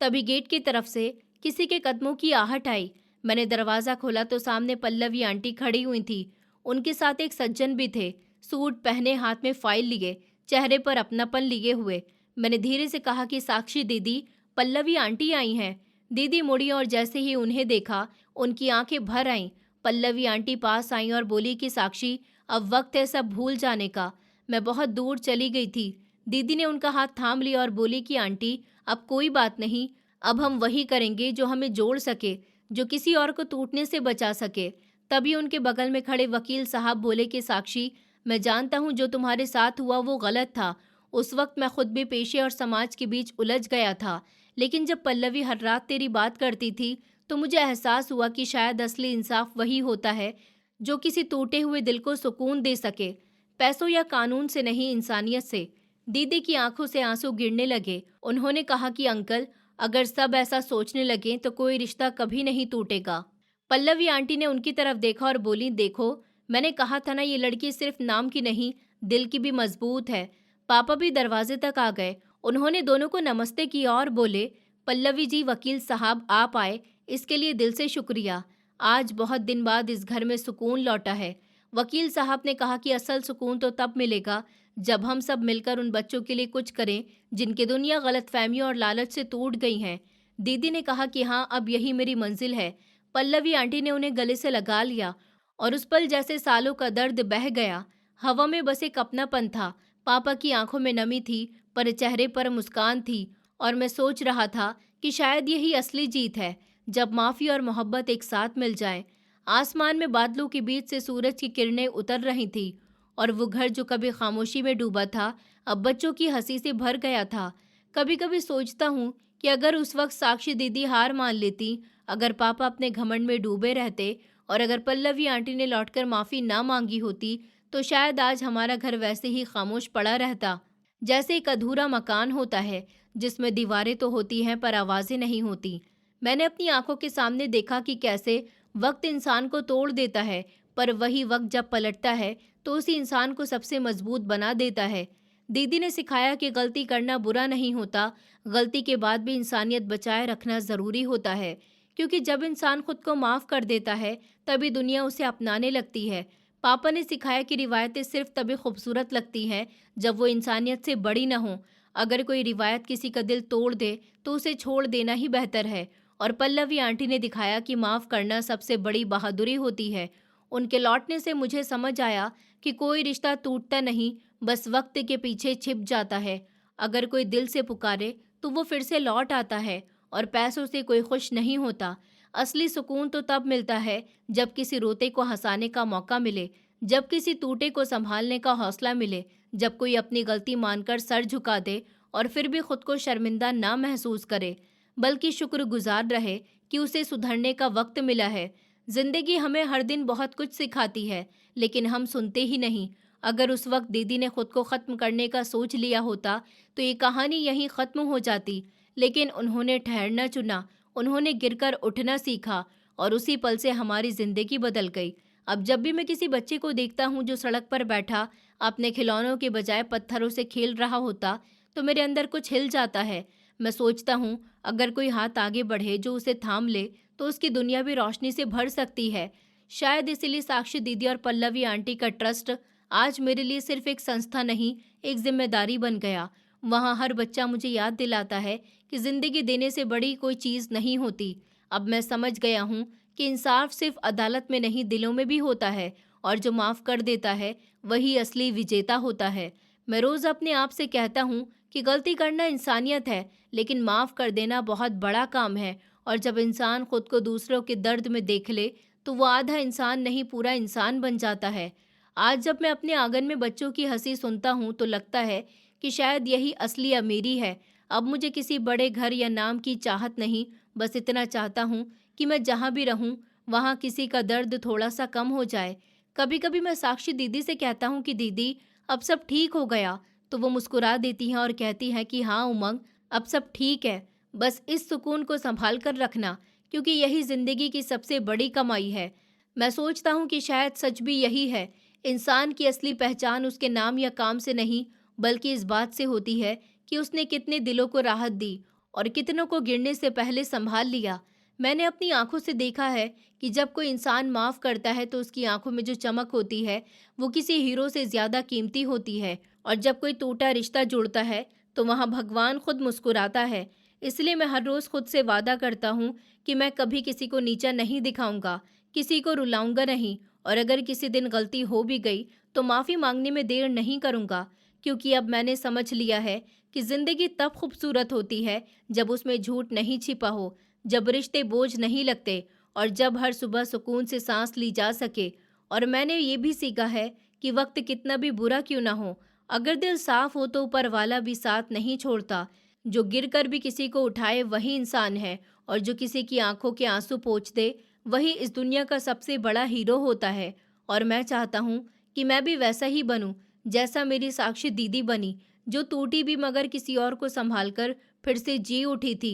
तभी गेट की तरफ से किसी के कदमों की आहट आई। मैंने दरवाज़ा खोला तो सामने पल्लवी आंटी खड़ी हुई थी। उनके साथ एक सज्जन भी थे, सूट पहने, हाथ में फाइल लिए, चेहरे पर अपनापन लिए हुए। मैंने धीरे से कहा कि साक्षी दीदी, पल्लवी आंटी आई हैं। दीदी मुड़ी और जैसे ही उन्हें देखा, उनकी आंखें भर आईं। पल्लवी आंटी पास आईं और बोली कि साक्षी, अब वक्त है सब भूल जाने का। मैं बहुत दूर चली गई थी। दीदी ने उनका हाथ थाम लिया और बोली कि आंटी, अब कोई बात नहीं, अब हम वही करेंगे जो हमें जोड़ सके, जो किसी और को टूटने से बचा सके। तभी उनके बगल में खड़े वकील साहब बोले कि साक्षी, मैं जानता हूँ जो तुम्हारे साथ हुआ वो गलत था। उस वक्त मैं खुद भी पेशे और समाज के बीच उलझ गया था। लेकिन जब पल्लवी हर रात तेरी बात करती थी तो मुझे एहसास हुआ कि शायद असली इंसाफ वही होता है जो किसी टूटे हुए दिल को सुकून दे सके, पैसों या कानून से नहीं, इंसानियत से। दीदी की आंखों से आंसू गिरने लगे। उन्होंने कहा कि अंकल, अगर सब ऐसा सोचने लगे तो कोई रिश्ता कभी नहीं टूटेगा। पल्लवी आंटी ने उनकी तरफ देखा और बोली, देखो, मैंने कहा था ना, ये लड़की सिर्फ नाम की नहीं, दिल की भी मजबूत है। पापा भी दरवाजे तक आ गए। उन्होंने दोनों को नमस्ते किया और बोले, पल्लवी जी, वकील साहब आप आए, इसके लिए दिल से शुक्रिया। आज बहुत दिन बाद इस घर में सुकून लौटा है। वकील साहब ने कहा कि असल सुकून तो तब मिलेगा जब हम सब मिलकर उन बच्चों के लिए कुछ करें जिनकी दुनिया गलतफहमियों और लालच से टूट गई हैं। दीदी ने कहा कि हाँ, अब यही मेरी मंजिल है। पल्लवी आंटी ने उन्हें गले से लगा लिया और उस पल जैसे सालों का दर्द बह गया। हवा में बस एक अपनापन था। पापा की आंखों में नमी थी पर चेहरे पर मुस्कान थी। और मैं सोच रहा था कि शायद यही असली जीत है, जब माफ़ी और मोहब्बत एक साथ मिल जाएं। आसमान में बादलों के बीच से सूरज की किरणें उतर रही थी और वो घर जो कभी खामोशी में डूबा था, अब बच्चों की हंसी से भर गया था। कभी कभी सोचता हूँ कि अगर उस वक्त साक्षी दीदी हार मान लेती, अगर पापा अपने घमंड में डूबे रहते और अगर पल्लवी आंटी ने लौटकर माफ़ी ना मांगी होती, तो शायद आज हमारा घर वैसे ही खामोश पड़ा रहता, जैसे एक अधूरा मकान होता है जिसमें दीवारें तो होती हैं पर आवाज़ें नहीं होती। मैंने अपनी आंखों के सामने देखा कि कैसे वक्त इंसान को तोड़ देता है, पर वही वक्त जब पलटता है तो उसी इंसान को सबसे मजबूत बना देता है। दीदी ने सिखाया कि गलती करना बुरा नहीं होता, गलती के बाद भी इंसानियत बचाए रखना ज़रूरी होता है, क्योंकि जब इंसान खुद को माफ़ कर देता है तभी दुनिया उसे अपनाने लगती है। पापा ने सिखाया कि रिवायतें सिर्फ तभी खूबसूरत लगती हैं जब वो इंसानियत से बड़ी न हों। अगर कोई रिवायत किसी का दिल तोड़ दे तो उसे छोड़ देना ही बेहतर है। और पल्लवी आंटी ने दिखाया कि माफ़ करना सबसे बड़ी बहादुरी होती है। उनके लौटने से मुझे समझ आया कि कोई रिश्ता टूटता नहीं, बस वक्त के पीछे छिप जाता है। अगर कोई दिल से पुकारे तो वो फिर से लौट आता है और पैसों से कोई खुश नहीं होता। असली सुकून तो तब मिलता है जब किसी रोते को हंसाने का मौका मिले, जब किसी टूटे को संभालने का हौसला मिले, जब कोई अपनी गलती मानकर सर झुका दे और फिर भी खुद को शर्मिंदा ना महसूस करे, बल्कि शुक्रगुजार रहे कि उसे सुधरने का वक्त मिला है। जिंदगी हमें हर दिन बहुत कुछ सिखाती है, लेकिन हम सुनते ही नहीं। अगर उस वक्त दीदी ने खुद को ख़त्म करने का सोच लिया होता तो ये कहानी यहीं ख़त्म हो जाती, लेकिन उन्होंने ठहरना चुना, उन्होंने गिरकर उठना सीखा और उसी पल से हमारी ज़िंदगी बदल गई। अब जब भी मैं किसी बच्चे को देखता हूँ जो सड़क पर बैठा अपने खिलौनों के बजाय पत्थरों से खेल रहा होता, तो मेरे अंदर कुछ हिल जाता है। मैं सोचता हूँ, अगर कोई हाथ आगे बढ़े जो उसे थाम ले तो उसकी दुनिया भी रोशनी से भर सकती है। शायद इसीलिए साक्षी दीदी और पल्लवी आंटी का ट्रस्ट आज मेरे लिए सिर्फ एक संस्था नहीं, एक जिम्मेदारी बन गया। वहाँ हर बच्चा मुझे याद दिलाता है कि ज़िंदगी देने से बड़ी कोई चीज़ नहीं होती। अब मैं समझ गया हूँ कि इंसाफ सिर्फ अदालत में नहीं, दिलों में भी होता है, और जो माफ़ कर देता है वही असली विजेता होता है। मैं रोज़ अपने आप से कहता हूँ कि गलती करना इंसानियत है, लेकिन माफ़ कर देना बहुत बड़ा काम है। और जब इंसान खुद को दूसरों के दर्द में देख ले तो वो आधा इंसान नहीं, पूरा इंसान बन जाता है। आज जब मैं अपने आंगन में बच्चों की हंसी सुनता हूँ तो लगता है कि शायद यही असली अमीरी है। अब मुझे किसी बड़े घर या नाम की चाहत नहीं, बस इतना चाहता हूँ कि मैं जहाँ भी रहूँ वहाँ किसी का दर्द थोड़ा सा कम हो जाए। कभी कभी मैं साक्षी दीदी से कहता हूँ कि दीदी, अब सब ठीक हो गया, तो वो मुस्कुरा देती हैं और कहती हैं कि हाँ उमंग, अब सब ठीक है, बस इस सुकून को संभाल कर रखना, क्योंकि यही ज़िंदगी की सबसे बड़ी कमाई है। मैं सोचता हूँ कि शायद सच भी यही है, इंसान की असली पहचान उसके नाम या काम से नहीं, बल्कि इस बात से होती है कि उसने कितने दिलों को राहत दी और कितनों को गिरने से पहले संभाल लिया। मैंने अपनी आंखों से देखा है कि जब कोई इंसान माफ़ करता है तो उसकी आंखों में जो चमक होती है वो किसी हीरो से ज़्यादा कीमती होती है, और जब कोई टूटा रिश्ता जुड़ता है तो वहाँ भगवान खुद मुस्कुराता है। इसलिए मैं हर रोज़ खुद से वादा करता हूँ कि मैं कभी किसी को नीचा नहीं दिखाऊंगा, किसी को रुलाऊंगा नहीं, और अगर किसी दिन गलती हो भी गई तो माफ़ी मांगने में देर नहीं करूंगा, क्योंकि अब मैंने समझ लिया है कि ज़िंदगी तब खूबसूरत होती है जब उसमें झूठ नहीं छिपा हो, जब रिश्ते बोझ नहीं लगते, और जब हर सुबह सुकून से सांस ली जा सके। और मैंने ये भी सीखा है कि वक्त कितना भी बुरा क्यों ना हो, अगर दिल साफ हो तो ऊपर वाला भी साथ नहीं छोड़ता। जो गिरकर भी किसी को उठाए वही इंसान है, और जो किसी की आंखों के आंसू पोंछ दे वही इस दुनिया का सबसे बड़ा हीरो होता है। और मैं चाहता हूँ कि मैं भी वैसा ही बनूं जैसा मेरी साक्षी दीदी बनी, जो टूटी भी मगर किसी और को संभाल कर फिर से जी उठी थी।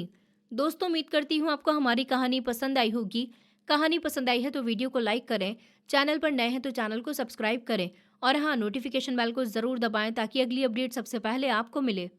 दोस्तों, उम्मीद करती हूँ आपको हमारी कहानी पसंद आई होगी। कहानी पसंद आई है तो वीडियो को लाइक करें, चैनल पर नए हैं तो चैनल को सब्सक्राइब करें, और हाँ, नोटिफिकेशन बेल को ज़रूर दबाएं ताकि अगली अपडेट सबसे पहले आपको मिले।